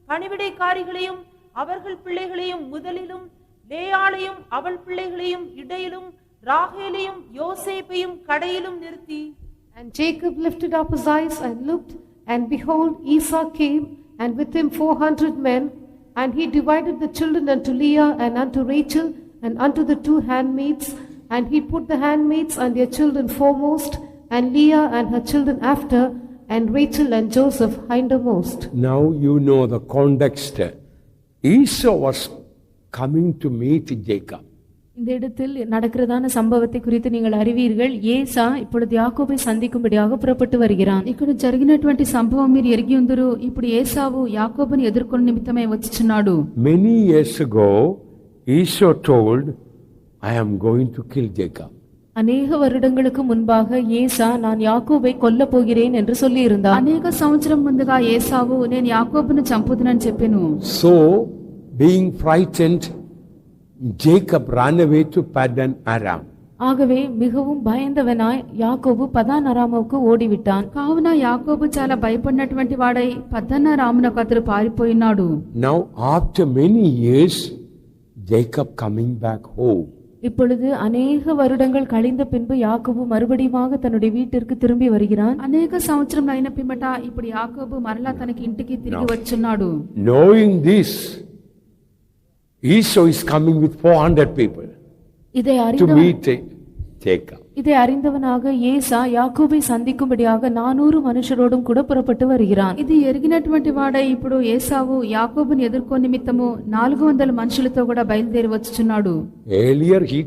பணிவிடைக்காரிகளையும் அவர்கள் பிள்ளைகளையும் முதலிலும், லேயாளையும் அவள் பிள்ளைகளையும் இடையிலும், ராகேலையும் யோசேப்பையும் கடையிலும் நிறுத்தி. And Jacob lifted up his eyes and looked, and behold, Esau came, and with him 400 men, and he divided the children unto Leah and unto Rachel and unto the 2 handmaids, and he put the handmaids and their children foremost, and Leah and her children after, and Rachel and Joseph hindermost. Now you know the context. Esau was coming to meet Jacob. இந்த இடத்தில் நடக்கிறதான சம்பவத்தை குறித்து நீங்கள் அறிவீர்கள். ஏசா இப்பொழுது யாக்கோபை சந்திக்கும்படியாக புறப்பட்டு வருகிறான். ఇక్కడ జరిగినటువంటి సంభవం మీరు ఎరిగి ఉందరు. ఇప్పుడు ఏసావు యాకోబుని ఎదుర్కొన్న నిమిత్తమై వచ్చుచున్నాడు. Many years ago, Esau told, I am going to kill Jacob. அநேக வருடங்களுக்கு முன்பாக ஏசா நான் யாக்கோபை கொல்ல போகிறேன் என்று சொல்லி இருந்தார். అనేక సంవత్సరం ముందుగా ఏసావు నేను యాకోబును చంపుదునని చెప్పెను. So, being frightened, Jacob ran away to Paddan Aram. ஆகவே மிகவும் பயந்தவனாய் யாக்கோபு பதான் அராமுக்கு ஓடிவிட்டான். కావున యాకోబు చాలా భయపడినటువంటి వాడై పద్దన్న రామునకు అతడు పారిపోయినాడు. Now, after many years, Jacob coming back home. இப்பொழுது அநேக வருடங்கள் கழிந்த பின்பு யாக்கோபு மறுபடியுமாக தன்னுடைய வீட்டிற்கு திரும்பி வருகிறான். అనేక సంవత్సరములు అయిన పిమ్మట ఇప్పుడు యాకోబు మరలా తనకి ఇంటికి తిరిగి వచ్చున్నాడు. Knowing this, Esau is coming with 400 people. இதை to அறிந்தவன் meet Jacob. இதை அறிந்தவனாக ஏசா யாக்கோபை சந்திக்கும்படியாக 400 மனுஷரோடும் கூட புறப்பட்டு வருகிறான். ఇది ఎరిగినటువంటి వాడే ఇప్పుడు ఏసావు యాకోబుని ఎదుర్కో నిమిత్తము 400 మనుషులతో కూడా బయలుదేరి వచ్చుచున్నాడు. Earlier he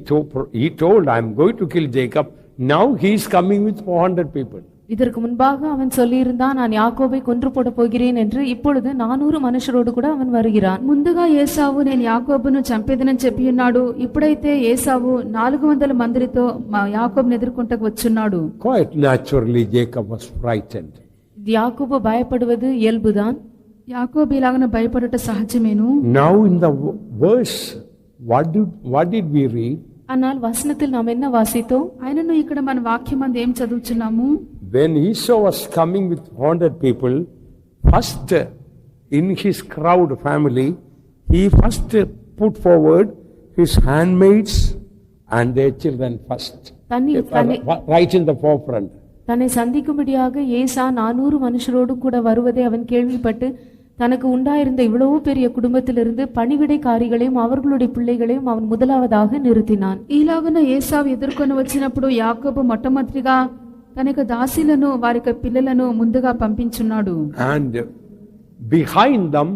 told, I am going to kill Jacob. Now he is coming with 400 people. இதற்கு முன்பாக அவன் சொல்லியிருந்தான், நான் யாக்கோபை கொன்று போட போகிறேன் என்று. இப்பொழுது 400 மனுஷரோடு கூட அவன் வருகிறான். ముందుగా ఏసావు నేను యాకోబును చంపేదనని చెప్పి ఉన్నాడు. ఇప్పుడైతే ఏసావు 400 మందితో యాకోబుని ఎదుర్కొంటకు వచ్చున్నాడు. Quite naturally Jacob was frightened. யாக்கோபு பயப்படுவது இயல்புதான். యాకోబు ఇలాగన భయపడుట సహజమేను. Now in the verse, what did we read? ஆனால் வசனத்தில் நாம் என்ன வாசித்தோம்? ఆయనను ఇక్కడ మన వాక్యమందు ఏం చదువుచున్నాము? When Esau was coming with 100 people, first in his crowd family, he first put forward his handmaids and their children first. Right in the forefront. தன்னை சந்திக்கும்படியாக ஏசா 400 மனுஷரோடு கூட வருவதை அவன் கேள்விப்பட்டு தனக்கு உண்டாயிருந்த இவ்வளவு பெரிய குடும்பத்திலிருந்து பணிவிடைக்காரிகளையும் அவர்களுடைய பிள்ளைகளையும் அவன் முதலாவதாக நிறுத்தினான். ఈలాగున ఏసావు ఎదుర్కొని వచ్చినప్పుడు యాకోబు మొట్టమొదటిగా తన యొక్క దాసీలను వారి యొక్క పిల్లలను ముందుగా పంపించున్నాడు. And behind them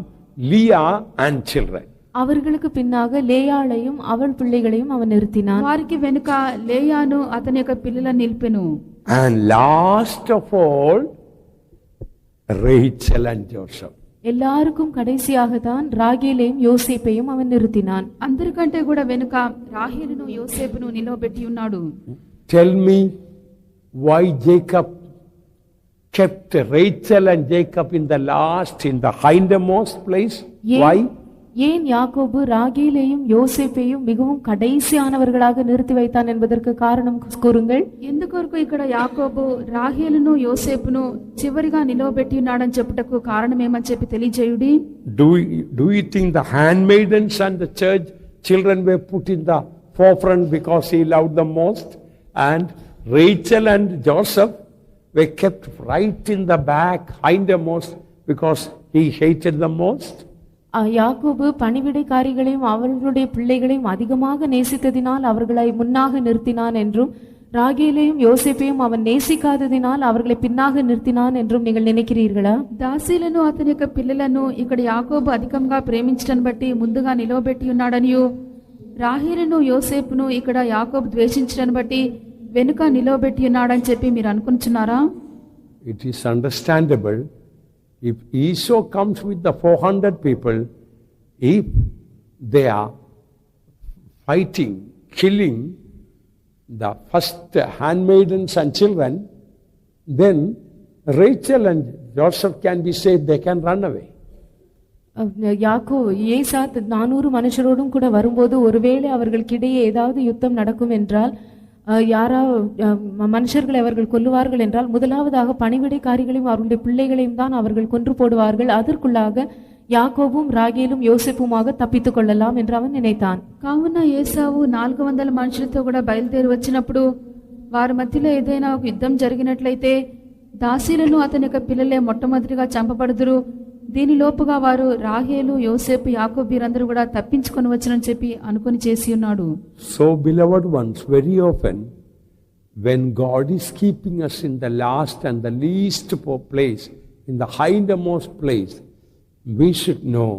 Leah and children. அவர்களுக்கு பின்னாக லேயாளையும் அவள் பிள்ளைகளையும் அவன் நிறுத்தினான். వారికి వెనుక లేయాను అతని యొక్క పిల్లలను నిలిపెను. And last of all Rachel and Joseph. எல்லாருக்கும் கடைசியாக தான் ராகேலையும் யோசேப்பையும் அவன் நிறுத்தினான். అందరికంటే కూడా వెనుక రాహేలును యోసేపును నిలవబెట్టి ఉన్నాడు. Tell me why Jacob kept Rachel and Jacob in the last, in the hindermost place? Why? ஏன் யாக்கோபு ராகேலையும் யோசேப்பையும் மிகவும் கடைசியானவர்களாக நிறுத்தி வைத்தான் என்பதற்கு காரணம் கூறுங்கள். ఎందుకొరకు ఇక్కడ యాకోబు రాహేలును యోసేపును చివరిగా నిలవబెట్టి ఉన్నాడని చెప్పుటకు కారణం ఏమని చెప్పి తెలియజేయుడి. Do you think the handmaidens and the church children were put in the forefront because he loved them most, and Rachel and Joseph were kept right in the back, hindermost, because he hated them most? யாக்கோபு பணிவிடைக்காரிகளையும் அவர்களுடைய பிள்ளைகளையும் அதிகமாக நேசித்ததினால் அவர்களை முன்னாக நிறுத்தினான் என்றும், ராகேலையும் யோசேப்பையும் அவன் நேசிக்காததினால் அவர்களை பின்னாக நிறுத்தினான் என்றும் நீங்கள் நினைக்கிறீர்களா? దాసీలను అతని యొక్క పిల్లలను ఇక్కడ యాకోబు అధికంగా ప్రేమించడం బట్టి ముందుగా నిలవబెట్టి ఉన్నాడనియు, రాహేలును యోసేపును ఇక్కడ యాకోబు ద్వేషించడం బట్టి వెనుక నిలవబెట్టి ఉన్నాడని చెప్పి మీరు అనుకుంటున్నారా? It is understandable. If Esau comes with the 400 people, if they are fighting, killing the first handmaidens and children, then Rachel and Joseph can be safe, they can run away. ஏசா 400 மனுஷரோடும் கூட வரும்போது ஒருவேளை அவர்களுக்கிடையே ஏதாவது யுத்தம் நடக்கும் என்றால், மனுஷர்களை அவர்கள் கொல்லுவார்கள் என்றால், முதலாவதாக பணிவிடைக்காரிகளையும் அவர்களுடைய பிள்ளைகளையும் தான் அவர்கள் கொன்று போடுவார்கள். அதற்குள்ளாக யாக்கோபும் ராகேலும் யோசேப்புமாக தப்பித்துக் கொள்ளலாம் என்று அவன் நினைத்தான். కావున ఏసావు 400 మనుషులతో కూడా బయలుదేరి వచ్చినప్పుడు వారి మధ్యలో ఏదైనా ఒక యుద్ధం జరిగినట్లయితే దాసీలను అతని యొక్క పిల్లలే మొట్టమొదటిగా చంపబడుదురు. దీని లోపుగా వారు రాహేలు యోసేపు యాకోబు వీరందరూ కూడా తప్పించుకొని వచ్చునని చెప్పి అనుకొని చేసి ఉన్నాడు. So beloved ones, very often when God is keeping us in the last and the least place, in the hindermost place, we should know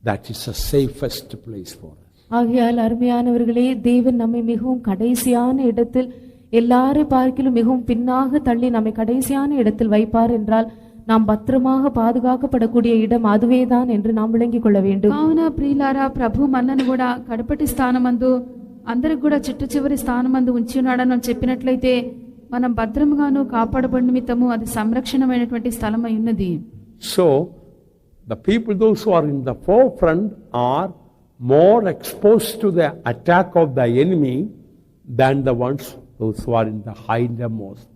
that is the safest place for us. ஆகையால் அருமையானவர்களே, தேவன் நம்மை மிகவும் கடைசியான இடத்தில், எல்லாரை பார்க்கிலும் மிகவும் பின்னாக தள்ளி நம்மை கடைசியான இடத்தில் வைப்பார் என்றால் நாம் பத்திரமாக பாதுகாக்கப்படக்கூடிய இடம் அதுவேதான் என்று நாம் விளங்கிக் கொள்ள வேண்டும். కావున ప్రియులారా, ప్రభు మనల్ని కూడా కడపటి స్థానమందు అందరికి కూడా చిట్ట చివరి స్థానమందు ఉంచి ఉన్నాడని చెప్పినట్లయితే మనం భద్రంగాను కాపాడబడిన నిమిత్తము అది సంరక్షణమైనటువంటి స్థలమై ఉన్నది. So the people, those who are in the forefront, are more exposed to the attack of the enemy than the ones those who are in the hindermost.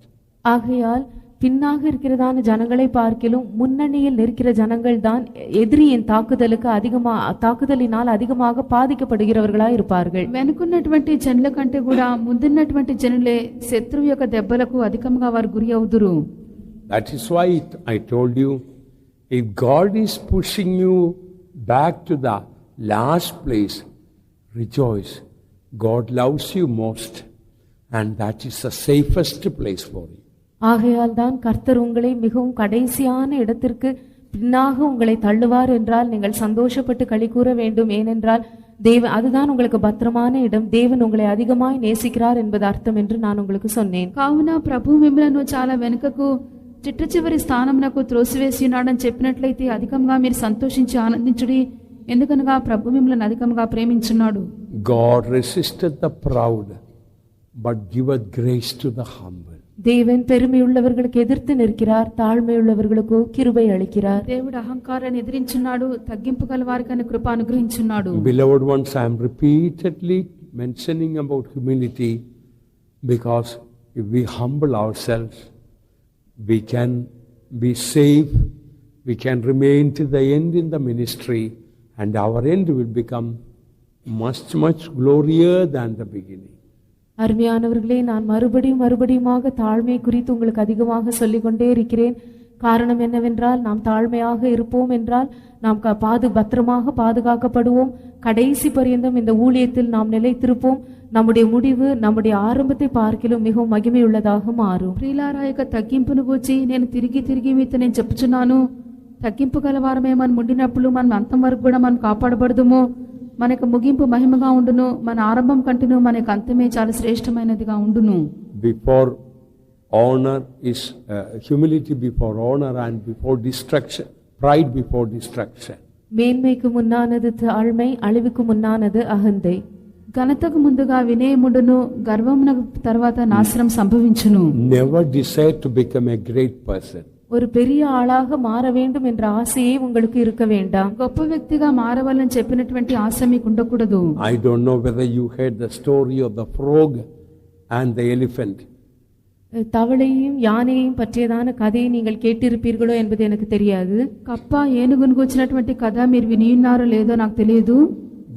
ஆகையால் பின்னாக இருக்கிறதான ஜனங்களை பார்க்கிலும் முன்னணியில் இருக்கிற ஜனங்கள் தான் எதிரியின் தாக்குதலினால் அதிகமாக பாதிக்கப்படுகிறவர்களா இருப்பார்கள். వెనుకున్నటువంటి జనుల కంటే కూడా ముందున్నటువంటి జనులే శత్రువు యొక్క దెబ్బలకు అధికంగా వారు గురి అవుదురు. That is why I told you, if God is pushing you back to the last place, rejoice. God loves you most, and that is the safest place for you. ஆகையால் தான் கர்த்தர் உங்களை மிகவும் கடைசியான இடத்திற்கு பின்னாக உங்களை தள்ளுவார் என்றால் நீங்கள் சந்தோஷப்பட்டு களி கூற வேண்டும். ஏனென்றால் அதுதான் உங்களுக்கு பத்திரமான இடம். தேவன் உங்களை அதிகமாய் நேசிக்கிறார் என்பது அர்த்தம் என்று நான் உங்களுக்கு சொன்னேன். కావున ప్రభు మిమ్మలను చాలా వెనుకకు చిట్ట చివరి స్థానమునకు త్రోసివేసి ఉన్నాడని చెప్పినట్లయితే అధికంగా మీరు సంతోషించి ఆనందించుడి. ఎందుకనగా ప్రభు మిమ్మల్ని అధికంగా ప్రేమించున్నాడు. God resisted the proud, but giveth grace to the humble. தேவன் பெருமையுள்ளவர்களுக்கு எதிர்த்து நிற்கிறார், தாழ்மையுள்ளவர்களுக்கு கிருபை அளிக்கிறார். దేవుడు అహంకారాన్ని ఎదిరించున్నాడు, తగ్గింపు గల వారికి కృప అనుగ్రహించున్నాడు. Beloved ones, I am repeatedly mentioning about humility, because if we humble ourselves, we can be safe, we can remain to the end in the ministry, and our end will become much glorious than the beginning. அருமையானவர்களே, நான் மறுபடியுமாக தாழ்மை குறித்து உங்களுக்கு அதிகமாக சொல்லிக்கொண்டே இருக்கிறேன். காரணம் என்னவென்றால், நாம் தாழ்மையாக இருப்போம் என்றால் நாம் பத்திரமாக பாதுகாக்கப்படுவோம். கடைசி பரியந்தம் இந்த ஊழியத்தில் நாம் நிலைத்திருப்போம். நம்முடைய முடிவு நம்முடைய ఆరంభத்தை பார்க்கிலும் మిகவும் మహిమయుள்ளதாக మారు. ప్రియులారా, యొక్క తగ్గింపును గూర్చి నేను తిరిగి మీతో నేను చెప్పుచున్నాను. తగ్గింపు గలవారమే మనం ఉండినప్పుడు మనం అంతం వరకు కూడా మనం కాపాడబడదుము. మనకు ముగింపు మహిమగా ఉండును. మన ఆరంభం కంటేను మనకు అంతమే చాలా శ్రేష్టమైనదిగా ఉండును. Before honor is humility before honor, and before destruction, pride before destruction. மேன்மைக்கு முன்னானது தாழ்மை, அழிவுக்கு முன்னானது அகந்தை. ఘనతకు ముందుగా వినయముండును, గర్వమునకు తర్వాత నాశనం సంభవించును. Never desire to become a great person. ஒரு பெரிய ஆளாக மாற வேண்டும் என்ற ஆசையே உங்களுக்கு இருக்க வேண்டாம். గొప్ప వ్యక్తిగా మారవాలని చెప్పినటువంటి ఆశ మీకు ఉండకూడదు. I don't know whether you heard the story of the frog and the elephant. தவளையும் யானையையும் பற்றியதான கதையை நீங்கள் கேட்டிருப்பீர்களோ என்பது எனக்கு தெரியாது. కప్ప ఏనుగును గురించినటువంటి కథ మీరు విని ఉన్నారో లేదో నాకు తెలియదు.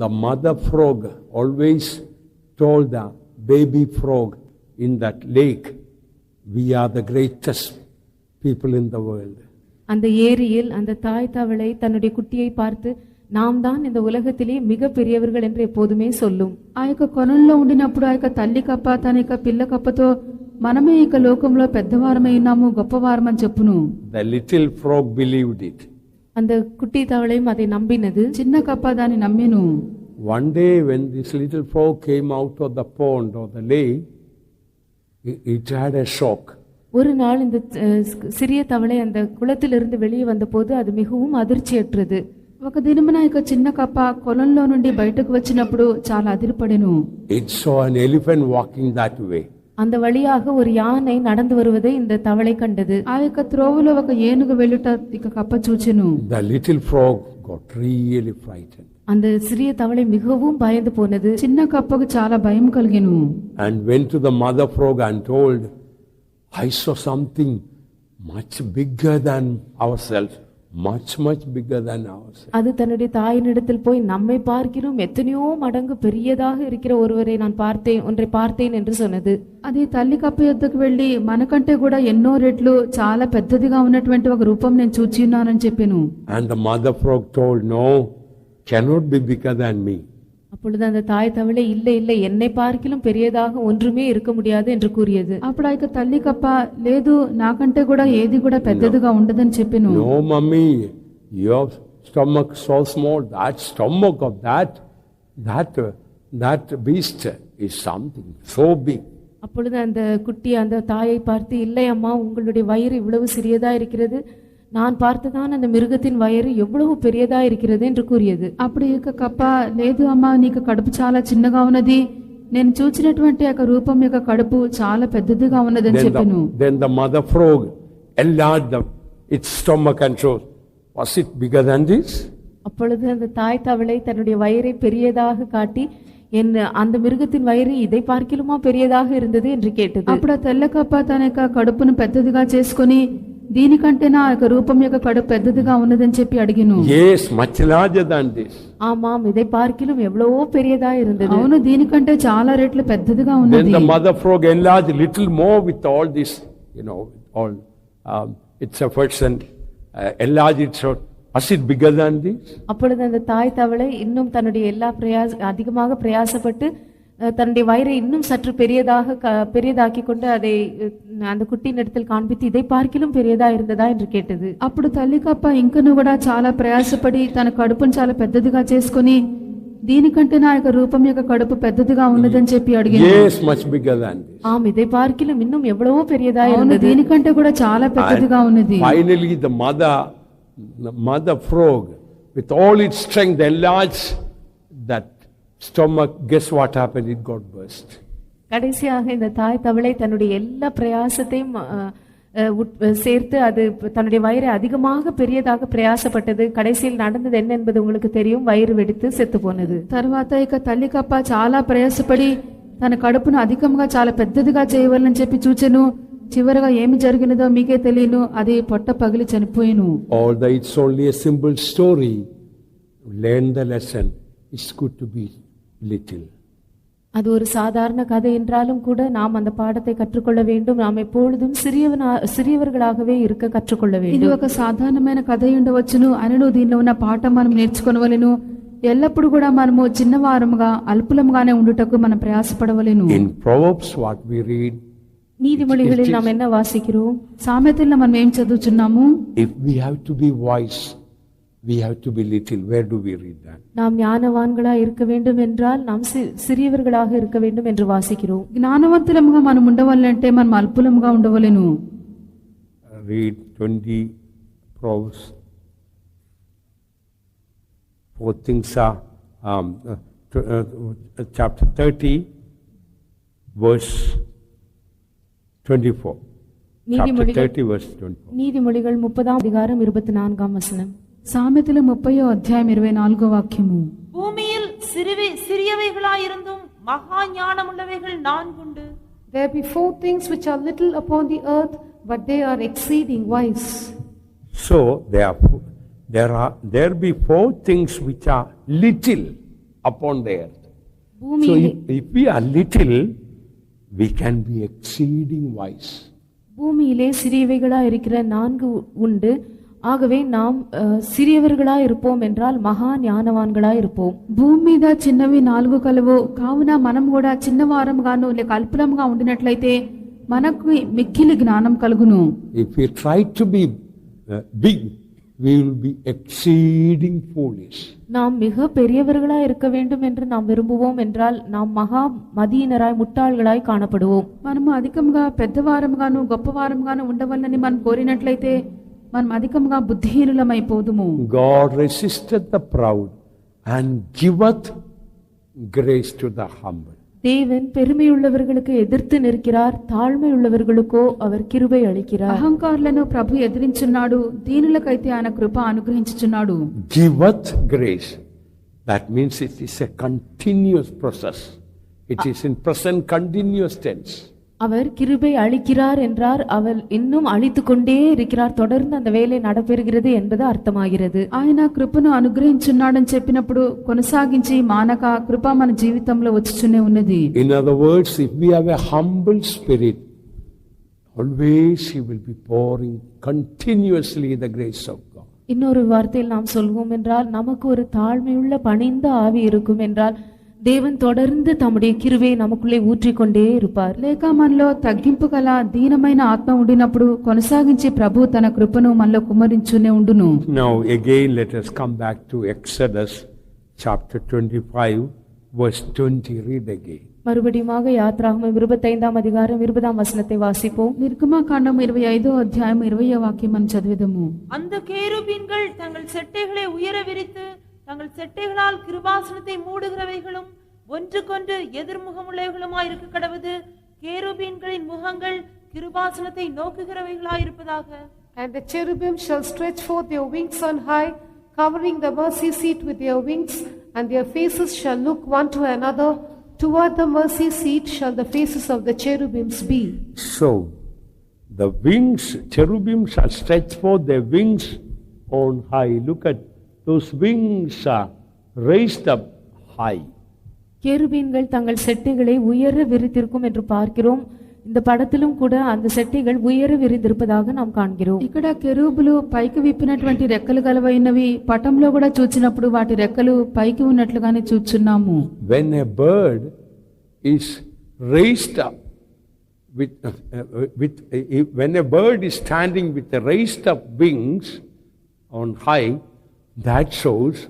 The mother frog always told the baby frog in that lake, we are the greatest people in the world. அந்த ஏரியில் அந்த தாய் தவளை தன்னுடைய குட்டியை பார்த்து, நாம் தான் இந்த உலகத்திலே மிக பெரியவர்கள் என்று எப்போதுமே சொல்லும். ఆ యొక్క కొనంలో ఉండినప్పుడు ఆ యొక్క తల్లి కప్ప తన యొక్క పిల్ల కప్పతో మనమే ఈ లోకంలో పెద్దవారమై ఉన్నాము, గొప్పవారమని చెప్పును. The little frog believed it. அந்த குட்டி தவளையும் அதை நம்பினது. చిన్న కప్ప దాన్ని నమ్మెను. One day when this little frog came out of the pond or the lake, it had a shock. ஒரு நாள் இந்த சிறிய தவளை அந்த குளத்திலிருந்து வெளியே வந்தபோது அது மிகவும் அதிர்ச்சியற்றது. ఒక దినమున ఇక చిన్న కప్ప కొలంలో నుండి బయటకు వచ్చినప్పుడు చాలా అదిరిపడెను. It saw an elephant walking that way. அந்த வழியாக ஒரு யானை நடந்து வருவதை இந்த தவளை கண்டது. ఆ యొక్క త్రోవలో ఒక ఏనుగు వెళ్ళుట ఇక కప్ప చూచెను. The little frog got really frightened. அந்த சிறிய தவளை மிகவும் பயந்து போனது. చిన్న కప్పకు చాలా భయం కలిగెను. And went to the mother frog and told, I saw something much bigger than ourselves, much bigger than ourselves. அது தன்னுடைய தாயினிடத்தில் போய், நம்மை பார்க்கிறோம் எத்தனையோ மடங்கு பெரியதாக இருக்கிற ஒன்றை பார்த்தேன் என்று சொன்னது. అది తల్లి కప్ప యొద్దకు వెళ్ళి, మనకంటే కూడా ఎన్నో రెట్లు చాలా పెద్దదిగా ఉన్నటువంటి ఒక రూపం నేను చూచి ఉన్నానని చెప్పెను. And the mother frog told, no, cannot be bigger than me. அப்பொழுது அந்த தாய் தவளை, இல்லை என்னை பார்க்கிலும் பெரியதாக ஒன்றுமே இருக்க முடியாது என்று கூறியது. అప్పుడు ఆ యొక్క తల్లి కప్ప, లేదు, నాకంటే కూడా ఏది కూడా పెద్దదిగా ఉండదని చెప్పెను. No mummy, your stomach so small, that stomach of that beast is something so big. அப்பொழுது அந்த குட்டி அந்த தாயை பார்த்து, இல்லை அம்மா, உங்களுடைய வயிறு இவ்வளவு சிறியதா இருக்கிறது, நான் பார்த்ததான் அந்த மிருகத்தின் வயிறு எவ்வளவு பெரியதா இருக்கிறது என்று கூறியது. అప్పుడు ఇక కప్ప, లేదు అమ్మా, నీకు కడుపు చాలా చిన్నగా ఉన్నది, నేను చూసినటువంటి ఆ రూపం యొక్క కడుపు చాలా పెద్దదిగా ఉన్నదని చెప్పాను. Then the mother frog enlarged its stomach and showed, was it bigger than this? அப்பொழுது அந்த தாய் தவளை தன்னுடைய வயிறை பெரியதாக காட்டி, அந்த மிருகத்தின் வயிறு இதை பார்க்கிலுமா பெரியதாக இருந்தது என்று கேட்டது. అప్పుడు ఆ తెల్ల కప్ప తన యొక్క కడుపును పెద్దదిగా చేసుకుని, దీనికంటే నా యొక్క రూపం యొక్క కడుపు పెద్దదిగా ఉన్నదని చెప్పి అడిగాను. Yes, much larger than this. ஆமாம், இதை பார்க்கிலும் எவ்வளவோ பெரியதா இருந்தது. అవును, దీనికంటే చాలా రెట్లు పెద్దదిగా ఉన్నది. Then the mother frog enlarged little more with all this, all its efforts, and enlarged it. So was it bigger than this? அப்பொழுது அந்த தாய் தவளை இன்னும் தன்னுடைய எல்லா அதிகமாக பிரயாசப்பட்டு தன்னுடைய வயிறை இன்னும் சற்று பெரியதாக்கி கொண்டு அதை அந்த குட்டியின் இடத்தில் காண்பித்து இதை பார்க்கிலும் பெரியதா இருந்ததா என்று கேட்டது. అప్పుడు తల్లి కప్ప ఇంకను కూడా చాలా ప్రయాసపడి తన కడుపును చాలా పెద్దదిగా చేసుకుని దీనికంటే నా యొక్క రూపం యొక్క కడుపు పెద్దదిగా ఉన్నదని చెప్పి అడిగింది. Yes, much bigger than this. ஆம், இதை பார்க்கிலும் இன்னும் எவ்வளவோ பெரியதா అవును, இருந்தது. దీనికంటే కూడా చాలా పెద్దదిగా ఉన్నది. Finally, the mother frog, with all its strength, enlarged that stomach. Guess what happened? It got burst. கடைசியாக இந்த தாய் தவளை தன்னுடைய எல்லா பிரயாசத்தையும் சேர்த்து அது தன்னுடைய வயிறை அதிகமாக பெரியதாக பிரயாசப்பட்டது. கடைசியில் நடந்தது என்ன என்பது உங்களுக்கு தெரியும். வயிறு வெடித்து செத்து போனது. తర్వాత ఇక తల్లి కప్ప చాలా ప్రయాసపడి తన కడుపును అధికంగా చాలా పెద్దదిగా చేయవాలని చెప్పి చూచెను. చివరగా ఏమి జరిగినదో మీకే తెలియను, అది పొట్ట పగిలి చనిపోయిను. Although it's only a simple story, learn the lesson. It's good to be little. அது ஒரு சாதாரண கதை என்றாலும் கூட நாம் அந்த பாடத்தை கற்றுக்கொள்ள வேண்டும். நாம் எப்பொழுதும் சிறியவர்களாகவே இருக்க கற்றுக்கொள்ள ఇది வேண்டும். ఒక సాధారణమైన కథ ఉండవచ్చును, అనను దీనిలో ఉన్న పాఠం మనం నేర్చుకొనవలెను. ఎల్లప్పుడు కూడా మనము చిన్నవారముగా అల్పులముగానే ఉండుటకు మనం ప్రయాసపడవలెను. In Proverbs, what we read, நீதிமொழிகளில் நாம் என்ன வாசிக்கிறோம்? సామెతల్లో మనం ఏం చదువుచున్నాము? if we have to be wise, we have to be little. Where do we read that? நாம் ஞானவான்களா இருக்க வேண்டும் என்றால் நாம் சிறியவர்களாக இருக்க வேண்டும் என்று வாசிக்கிறோம். జ్ఞానవంతులముగా మనం ఉండవాలంటే మనం అల్పులముగా ఉండవలెను. Read 20 Proverbs. 4 things are chapter 30 verse 24. Chapter 30 verse 24. நீதிமொழிகள் 30ஆம் அதிகாரம் 24ஆம் வசனம். సామెతలు 30వ అధ్యాయం 24వ వాక్యము. பூமியில் சிறியவைகளாயிருந்தும் மகா ஞானமுள்ளவைகள் 4 உண்டு. There be 4 things which are little upon the earth, but they are exceeding wise. So there be 4 things which are little upon the earth. So if we are little, we can be exceeding wise. பூமியிலே சிறியவைகளா இருக்கிற 4 உண்டு. ஆகவே நாம் சிறியவர்களா இருப்போம் என்றால் மகா ஞானவான்களா இருப்போம். భూమి మీద చిన్నవి 4 కలవు, కావున మనం కూడా చిన్నవారముగాను లేక అల్పులముగా ఉండినట్లయితే మనకు మిక్కిలి జ్ఞానం కలుగును. If we try to be big, we will be exceeding foolish. நாம் மிக பெரியவர்களா இருக்க வேண்டும் என்று நாம் விரும்புவோம் என்றால் நாம் மகா மதியினராய் முட்டாள்களாய் காணப்படுவோம். మనము అధికంగా పెద్దవారముగాను గొప్పవారముగాను ఉండవలని మనం కోరినట్లయితే మనం అధికంగా బుద్ధిహీనులమైపోదుము. God resisteth the proud and giveth grace to the humble. தேவன் பெருமையுள்ளவர்களுக்கு எதிர்த்து நிற்கிறார், தாழ்மையுள்ளவர்களுக்கோ அவர் கிருபை அளிக்கிறார். అహంకారులను ప్రభు ఎదిరించున్నాడు, దీనులకైతే ఆయన కృప అనుగ్రహించుచున్నాడు. Giveth grace. That means it is a continuous process. It is in present continuous tense. அவர் கிருபை அளிக்கிறார் என்றார், அவர் இன்னும் அளித்து கொண்டே இருக்கிறார், தொடர்ந்து அந்த வேலை நடைபெறுகிறது என்பது அர்த்தமாகிறது. ఆయన కృపను అనుగ్రహించున్నాడని చెప్పినప్పుడు కొనసాగించి మానక కృప మన జీవితంలో వచ్చుచునే ఉన్నది. In other words, if we have a humble spirit, always he will be pouring continuously the grace of God. இன்னொரு வார்த்தையில் நாம் சொல்வோம் என்றால், நமக்கு ஒரு தாழ்மையுள்ள பணிந்த ஆவி இருக்கும் என்றால் தேவன் தொடர்ந்து தம்முடைய கிருபையை நமக்குள்ளே ஊற்றிக்கொண்டே இருப்பார். లేక మనలో తగ్గింపు గల దీనమైన ఆత్మ ఉండినప్పుడు కొనసాగించి ప్రభు తన కృపను మనలో కుమ్మరించునే ఉండును. Now again let us come back to Exodus chapter 25 verse 20. Read again. மறுபடியுமாக யாத்ராகமம் 25ஆம் அதிகாரம் 20ஆம் வசனத்தை வாசிப்போம். నిర్గమకాండం 25వ అధ్యాయం 20వ వాక్యం మనం చదివేదము. அந்த கேருபீன்கள் தங்கள் செட்டைகளை உயர விரித்து தங்கள் செட்டைகளால் கிருபாசனத்தை மூடுகிறவைகளும் ஒன்றுக்கொன்று எதிர்முகமுள்ளவைகளுமாய் இருக்க கடவுது. கேருபீன்களின் முகங்கள் கிருபாசனத்தை நோக்குகிறவைகளாயிருப்பதாக. And the cherubim shall stretch forth their wings on high, covering the mercy seat with their wings, and their faces shall look one to another. Toward the mercy seat shall the faces of the cherubims be. So the wings, cherubim shall stretch forth their wings on high. Look at those wings are raised up high. கேருபீன்கள் தங்கள் செட்டைகளை உயர விரித்திருக்கும் என்று பார்க்கிறோம். இந்த படத்திலும் கூட அந்த செட்டைகள் உயர விரிந்திருப்பதாக நாம் காண்கிறோம். ఇక్కడ కెరూబులు పైకి విప్పినటువంటి రెక్కలు గలవైనవి పటంలో కూడా చూచినప్పుడు వాటి రెక్కలు పైకి ఉన్నట్లుగానే చూచున్నాము. When a bird is raised up when a bird is standing with the raised up wings on high, that shows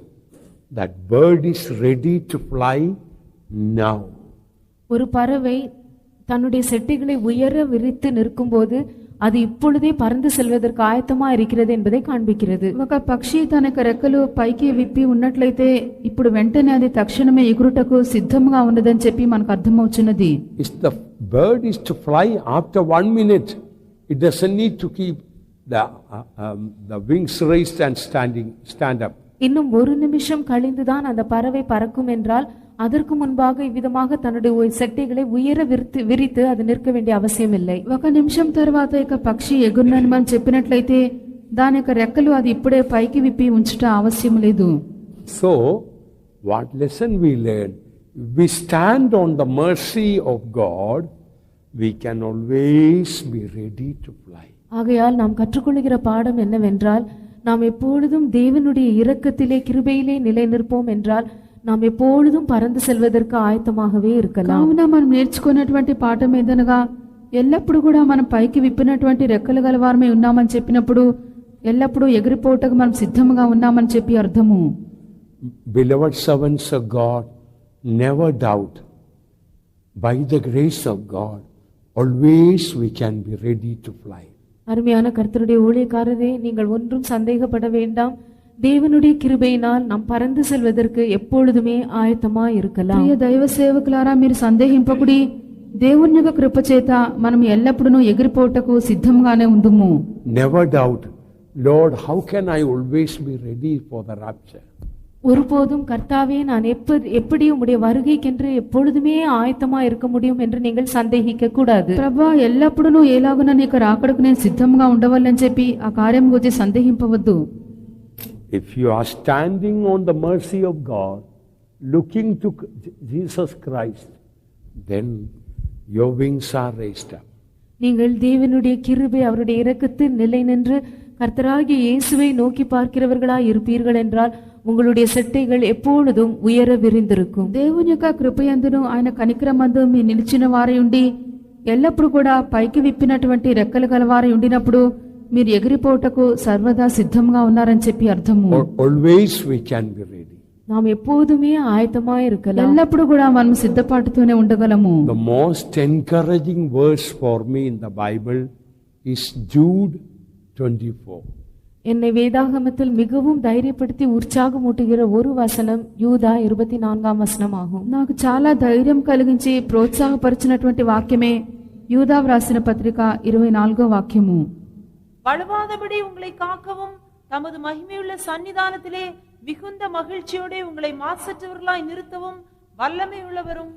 that bird is ready to fly now. ஒரு பறவை தன்னுடைய செட்டைகளை உயர விரித்து நிற்கும்போது அது இப்பொழுதே பறந்து செல்வதற்கு ఆయத்தமா இருக்கிறது என்பதை కాண்பிக்கிறது. ఒక పక్షి తన యొక్క రెక్కలు పైకి విప్పి ఉన్నట్లయితే ఇప్పుడు వెంటనే అది తక్షణమే ఎగురుటకు సిద్ధంగా ఉన్నదని చెప్పి మనకు అర్థమవుతున్నది. If the bird is to fly after 1 minute, it doesn't need to keep the wings raised and stand up. இன்னும் ஒரு நிமிஷம் கழிந்துதான் அந்த பறவை பறக்கும் என்றால் அதற்கு முன்பாக இவ்விதமாக தன்னுடைய செட்டைகளை உயர விரித்து அது நிற்க வேண்டிய அவசியம் இல்லை. ఒక నిమిషం తర్వాత ఇక పక్షి ఎగురునని మనం చెప్పినట్లయితే దాని యొక్క రెక్కలు అది ఇప్పుడే పైకి విప్పి ఉంచుట అవసరం లేదు. So what lesson we learn? We stand on the mercy of God, we can always be ready to fly. ஆகையால் நாம் கற்றுக்கொள்கிற பாடம் என்னவென்றால் நாம் எப்பொழுதும் தேவனுடைய இரக்கத்திலே கிருபையிலே நிலை நிற்போம் என்றால் நாம் எப்பொழுதும் పరందు సెల్వదற்கு ఆయతమాగవే இருக்கலாம். కావున మనం నేర్చుకున్నటువంటి పాఠం ఏదనగా ఎల్లప్పుడూ కూడా మనం పైకి విప్పినటువంటి రెక్కలు గలవారమే ఉన్నామని చెప్పినప్పుడు ఎల్లప్పుడూ ఎగిరిపోవటకు మనం సిద్ధంగా ఉన్నామని చెప్పి అర్థము. Beloved servants of God, never doubt. By the grace of God, always we can be ready to fly. அருமையான கர்த்தருடைய ஊழியக்காரரே, நீங்கள் ஒன்றும் சந்தேகப்பட வேண்டாம். தேவனுடைய கிருபையினால் நாம் பறந்து செல்வதற்கு எப்பொழுதுமே ஆயத்தமாய் இருக்கலாம். ప్రియ దైవ సేవకులారా, మీరు సందేహింపకుడి. దేవుని యొక్క కృప చేత మనం ఎల్లప్పుడూ ఎగిరిపోవటకు సిద్ధంగానే ఉందుము. Never doubt, Lord, how can I always be ready for the rapture? ஒருபோதும் கர்த்தாவே, நான் எப்படி உம்முடைய வருகைக்கென்று எப்பொழுதுமே ஆயத்தமா இருக்க முடியும் என்று நீங்கள் சந்தேகிக்க கூடாது. ప్రభా, ఎల్లప్పుడూ ఎలాగున నీకు రాకడకు నేను సిద్ధంగా ఉండవాలని చెప్పి ఆ కార్యం గురించి సందేహింపవద్దు. If you are standing on the mercy of God, looking to Jesus Christ, then your wings are raised up. நீங்கள் தேவனுடைய கிருபை அவருடைய இரக்கத்தில் நிலை நின்று கர்த்தராகிய இயேசுவை நோக்கி பார்க்கிறவர்களாய் இருப்பீர்கள் என்றால் உங்களுடைய செட்டைகள் எப்பொழுதும் உயர విరిందిరుக்கும். దేవుని యొక్క కృపయందును ఆయన కనికరమందు మీ నిలిచిన వారై ఉండి ఎల్లప్పుడూ కూడా పైకి విప్పినటువంటి రెక్కలు గలవారై ఉండినప్పుడు మీరు ఎగిరిపోవటకు సర్వదా సిద్ధంగా ఉన్నారని చెప్పి అర్థము. Always we can be ready. நாம் எப்போதுமே ஆயத்தமாய் இருக்கலாம். ఎల్లప్పుడూ కూడా మనం సిద్ధపాటుతోనే ఉండగలము. The most encouraging verse for me in the Bible is Jude 24. என்னை வேதாகமத்தில் மிகவும் தைரியப்படுத்தி உற்சாகமூட்டுகிற ஒரு வசனம் யூதா 24ஆம் வசனம் ஆகும். నాకు చాలా ధైర్యం కలిగించి ప్రోత్సాహపరిచినటువంటి వాక్యమే యూదా వ్రాసిన పత్రిక 24వ వాక్యము. வலுவாதபடி உங்களை காக்கவும் தமது மகிமையுள்ள சன்னிதானத்திலே மிகுந்த மகிழ்ச்சியோட உங்களை மாசற்றவர்களாய் நிறுத்தவும் வல்லமை உள்ளவரும்.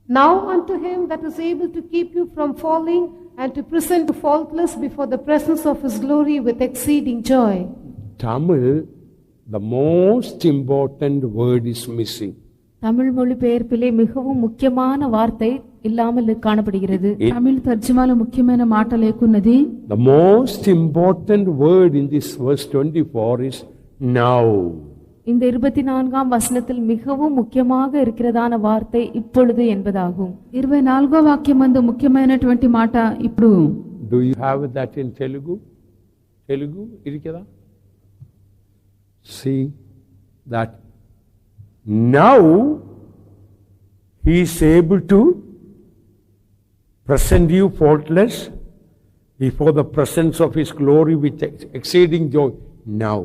Now unto him that is able to keep you from falling and to present you faultless before the presence of his glory with exceeding joy. Tamil, the most important word is missing. Tamil மொழிபெயர்ப்பிலே மிகவும் முக்கியமான வார்த்தை இல்லாமல் காணப்படுகிறது. తమిళ తర్జుమాలో ముఖ్యమైన మాట లేకున్నది. The most important word in this verse 24 is now. இந்த 24ஆம் வசனத்தில் மிகவும் முக்கியமாக இருக்கிறதான வார்த்தை இப்பொழுது என்பதாகும். 24వ వాక్యమందు ముఖ్యమైనటువంటి మాట ఇప్పుడు. Do you have that in Telugu? Telugu irikada? See that now he is able to present you faultless before the presence of his glory with exceeding joy. Now.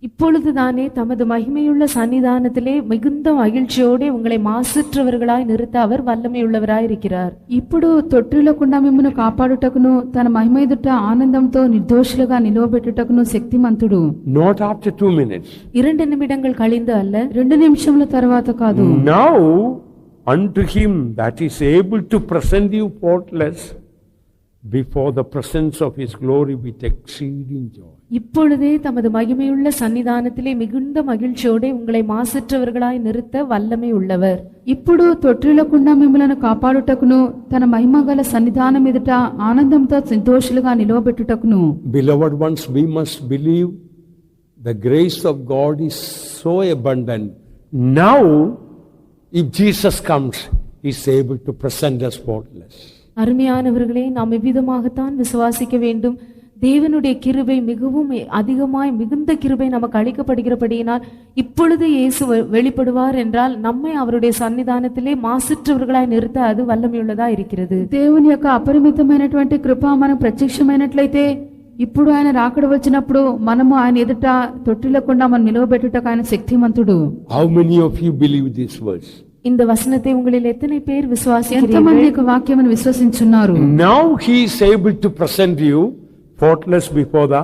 இப்பொழுதுதானே தமது மகிமையுள்ள சன்னிதானத்திலே மிகுந்த மகிழ்ச்சியோடு உங்களை மாசற்றவர்களாய் நிறுத்த அவர் வல்லமையுள்ளவராய் இருக்கிறார். ఇప్పుడు తొట్టిల్లకుండా మిమ్మును కాపాడుటకును తన మహిమ ఎదుట ఆనందంతో నిర్దోషులుగా నిలవబెట్టుటకును శక్తిమంతుడు. Not after 2 minutes. 2 నిమిషங்கள் కழிந்து அல்ல, 2 నిమిషముల తర్వాత కాదు. Now unto him that is able to present you faultless before the presence of his glory with exceeding joy. இப்பொழுதே தமது மகிமையுள்ள சன்னிதானத்திலே மிகுந்த மகிழ்ச்சியோடு உங்களை மாசற்றவர்களாய் நிறுத்த வல்லமை உள்ளவர். ఇప్పుడు తొట్టిల్లకుండా మిమ్మలను కాపాడుటకును తన మహిమగల సన్నిధానం ఎదుట ఆనందంతో సంతోషులుగా నిలవబెట్టుటకును. Beloved ones, we must believe the grace of God is so abundant. Now, if Jesus comes, is able to present us faultless. அருமையானவர்களே, நாம் இவ்விதமாகத்தான் விசுவாசிக்க வேண்டும். தேவனுடைய கிருபை மிகவும் அதிகமாய் மிகுந்த கிருபை நமக்கு அளிக்கப்படுகிறபடியினால் இப்பொழுது இயேசு வெளிப்படுவார் என்றால் நம்மை அவருடைய సన్నిధానத்திலே మాసిற்றவர்களாய் నిறுத்த అది వల్లమియుள்ளదా இருக்கிறது. దేవుని యొక్క అపరిమితమైనటువంటి కృప మనకు ప్రత్యక్షమైనట్లయితే ఇప్పుడు ఆయన రాకడ వచ్చినప్పుడు మనము ఆయన ఎదుట తొట్టిల్లకుండా మనం నిలవబెట్టుటకు ఆయన శక్తిమంతుడు. How many of you believe this verse? இந்த வசனத்தை உங்களில் எத்தனை பேர் விசுவாசிக்கிறீர்கள்? ఎంతమంది యొక్క వాక్యమును విశ్వసించున్నారు? Now he is able to present you faultless before the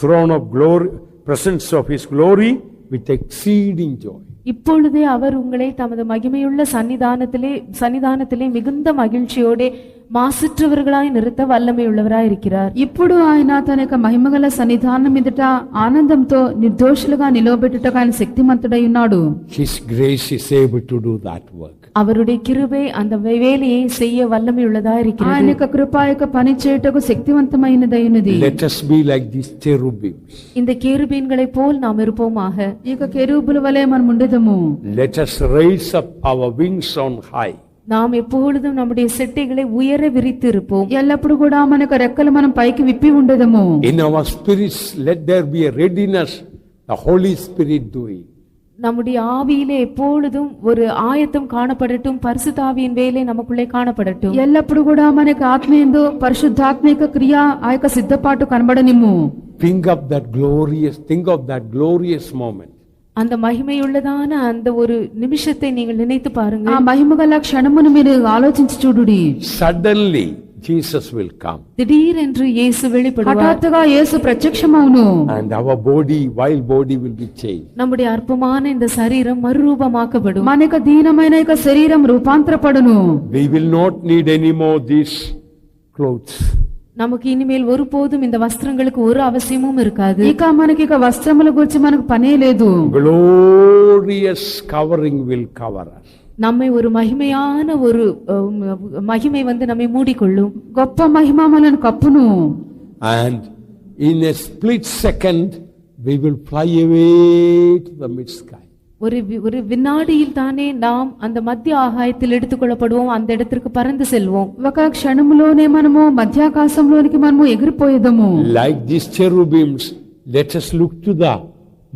throne of glory, presence of his glory with exceeding joy. இப்பொழுதே அவர் உங்களை தமது மகிமையுள்ள சன்னிதானத்திலே மிகுந்த மகிழ்ச்சியோட మాసిற்றவர்களாய் நிறுத்த వల్లமையுள்ளவராய் இருக்கிறார். ఇప్పుడు ఆయన తన యొక్క మహిమగల సన్నిధానం ఎదుట ఆనందంతో నిర్దోషులుగా నిలవబెట్టుటకు ఆయన శక్తిమంతుడై ఉన్నాడు. His grace is able to do that work. அவருடைய கிருபை அந்த வேலையை செய்ய వల్లமையுள்ளதா இருக்கிறது. ఆయన యొక్క కృప యొక్క పని చేయుటకు శక్తివంతమైనదైనది. Let us be like these cherubims. இந்த கேருபீன்களை போல் நாம் இருப்போமாக. ఈ యొక్క కెరూబుల వలె మనం ఉండెదము. Let us raise up our wings on high. நாம் எப்பொழுதும் நம்முடைய செட்டைகளை உயர விரித்து இருப்போம். ఎల్లప్పుడు కూడా మన యొక్క రెక్కలు మనం పైకి విప్పి ఉండెదము. In our spirits let there be a readiness, the Holy Spirit doing. நம்முடைய ஆவியிலே எப்பொழுதும் ஒரு ஆயத்தம் காணப்படட்டும், பரிசுத்த ஆவியின் வேலை நமக்குள்ளே காணப்படட்டும். ఎల్లప్పుడు కూడా మన యొక్క ఆత్మయందు పరిశుద్ధాత్మ యొక్క క్రియ ఆ యొక్క సిద్ధపాటు కనబడనిమ్ము. Think of that glorious moment. அந்த மகிமையுள்ளதான அந்த ஒரு நிமிஷத்தை நீங்கள் நினைத்து பாருங்க. ఆ మహిమగల క్షణమును మీరు ఆలోచించి చూడుడి. Suddenly Jesus will come. திடீரென்று இயேசு வெளிப்படுவார். హఠాత్తుగా యేసు ప్రత్యక్షమవును. And our wild body will be changed. நம்முடைய அற்பமான இந்த சரீரம் மறுரூபமாக்கப்படும். మన యొక్క దీనమైన యొక్క శరీరం రూపాంతరపడును. We will not need any more these clothes. நமக்கு இனிமேல் ஒருபோதும் இந்த வஸ்திரங்களுக்கு ஒரு அவசியமும் இருக்காது. ఇక మనకి ఇక వస్త్రముల గురించి మనకు పనే లేదు. Glorious covering will cover us. நம்மை ஒரு மகிமையான ஒரு மகிமை நம்மை மூடிக்கொள்ளும். గొప్ప మహిమ మనల్ని కప్పును. And in a split second we will fly away to the mid sky. ஒரு வினாடியில் தானே நாம் அந்த மத்திய ஆகாயத்தில் எடுத்துக்கொள்ளப்படுவோம், அந்த இடத்திற்கு பறந்து செல்வோம். ఒక క్షణములోనే మనము మధ్యాకాశంలోనికి మనము ఎగిరిపోయేదము. Like these cherubims, let us look to the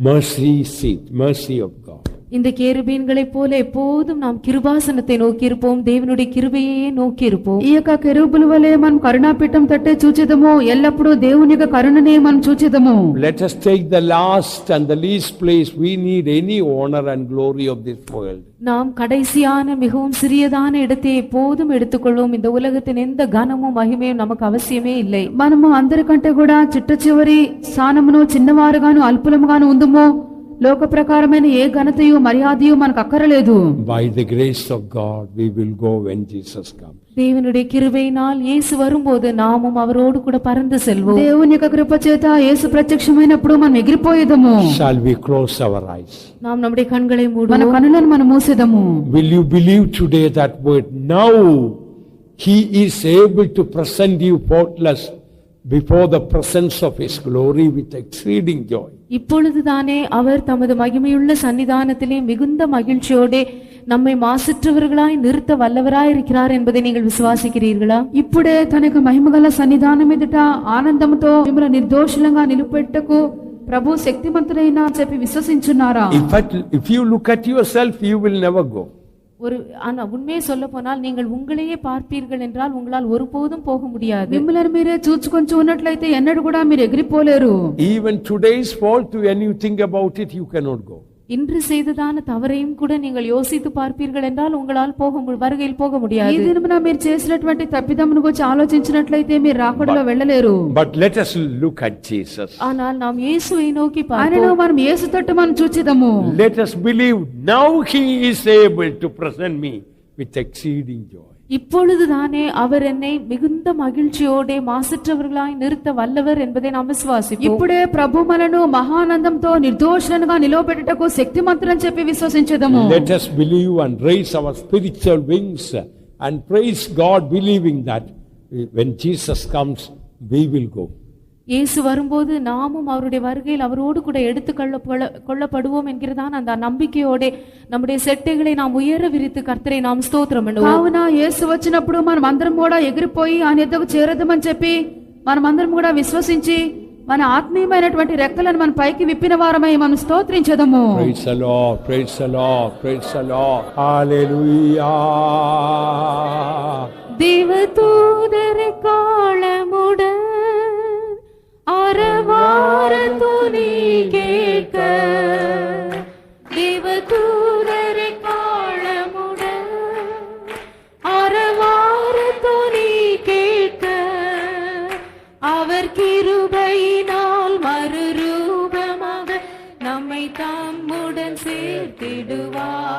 mercy seat, mercy of God. இந்த கேருபீன்களை போல எப்போதும் நாம் கிருபாசனத்தை நோக்கி இருப்போம், தேவனுடைய கிருபையே நோக்கி இருப்போம். ఈ యొక్క కెరూబుల వలె మనం కరుణాపీఠం తట్టే చూచెదము, ఎల్లప్పుడూ దేవుని యొక్క కరుణనే మనం చూచెదము. Let us take the last and the least place. We need any honor and glory of this world. நாம் கடைசியான மிகவும் சிறியதான இடத்தை எப்போதும் எடுத்துக்கொள்வோம். இந்த உலகத்தின் எந்த கனமும் மகிமையும் நமக்கு அவசியமே இல்லை. మనము అందరికంటే కూడా చిట్ట చివరి స్థానమును చిన్నవారుగాను అల్పులముగాను ఉందుము. లోక ప్రకారమైన ఏ ఘనతయు మర్యాదయు మనకు అక్కరలేదు. By the grace of God we will go when Jesus comes. தேவனுடைய கிருபையினால் இயேசு வரும்போது நாமும் அவரோடு கூட பறந்து செல்வோம். దేవుని యొక్క కృప చేత యేసు ప్రత్యక్షమైనప్పుడు మనం ఎగిరిపోయేదము. Shall we close our eyes? நாம் நம்முடைய கண்களை మన மூடுவோம். కన్నులను మనం మూసేదము. Will you believe today that word? Now he is able to present you faultless before the presence of his glory with exceeding joy. இப்பொழுதுதானே அவர் தமது மகிமையுள்ள சன்னிதானத்திலே மிகுந்த மகிழ்ச்சியோடே நம்மை மாசற்றவர்களாய் நிறுத்த வல்லவராய் இருக்கிறார் என்பதை நீங்கள் விசுவாசிக்கிறீர்களா? ఇప్పుడే తన యొక్క మహిమగల సన్నిధానం ఎదుట ఆనందంతో మిమ్మల్ని నిర్దోషులంగా నిలుపెట్టకు ప్రభు శక్తిమంతుడైన చెప్పి విశ్వసించున్నారా? If you look at yourself, you will never go. ஆனா உண்மையை சொல்ல போனால் நீங்கள் உங்களையே பார்ப்பீர்கள் என்றால் உங்களால் ஒருபோதும் போக முடியாது. మిమ్మల్ని మీరే చూచుకొని ఉన్నట్లయితే ఎన్నడూ కూడా మీరు ఎగిరిపోలేరు. Even today's fault, when you think about it, you cannot go. இன்று செய்ததான தவறையும் கூட நீங்கள் யோசித்து பார்ப்பீர்கள் என்றால் உங்களால் வருகையில் போக முடியாது. ఈ దినమున మీరు చేసినటువంటి తప్పిదమును గురించి ఆలోచించినట్లయితే మీరు రాకడలో వెళ్ళలేరు. But let us look at Jesus. ஆனால் நாம் இயேசுவை நோக்கி ఆయనను பார்ப்போம். మనం యేసు తట్టు మనం చూచిదము. Let us believe now he is able to present me with exceeding joy. இப்பொழுதுதானே அவர் என்னை மிகுந்த மகிழ்ச்சியோட மாசற்றவர்களாய் நிறுத்த வல்லவர் என்பதை நாம் விசுவாசிப்போம். ఇప్పుడే ప్రభు మనను మహానందంతో నిర్దోషులుగా నిలవబెట్టుటకు శక్తిమంతుడని చెప్పి విశ్వసించెదము. Let us believe and raise our spiritual wings and praise God, believing that when Jesus comes we will go. இயேசு வரும்போது நாமும் அவருடைய வருகையில் அவரோடு கூட கொள்ளப்படுவோம் என்கிறதான அந்த நம்பிக்கையோட நம்முடைய செட்டைகளை நாம் உயர விரித்து కర్తரை நாம் స్తోత్రం பண்ணுவோம். కావున యేసు వచ్చినప్పుడు మనం అందరం కూడా ఎగిరిపోయి ఆయన ఎద్దకు చేరదమని చెప్పి మనమందరం కూడా విశ్వసించి మన ఆత్మీయమైనటువంటి రెక్కలను మన పైకి విప్పిన వారమై మనం స్తోత్రించదము. Praise the Lord, praise the Lord, praise the Lord. Hallelujah. தேவதூதர் காளமுடன் அரவார துணி கேட்க, தேவதூதர் காளமுடன் அரவார துணி கேட்க, அவர் கிருபையினால் மறுரூபமாக நம்மை தம்முடன் சேர்த்திடுவார்.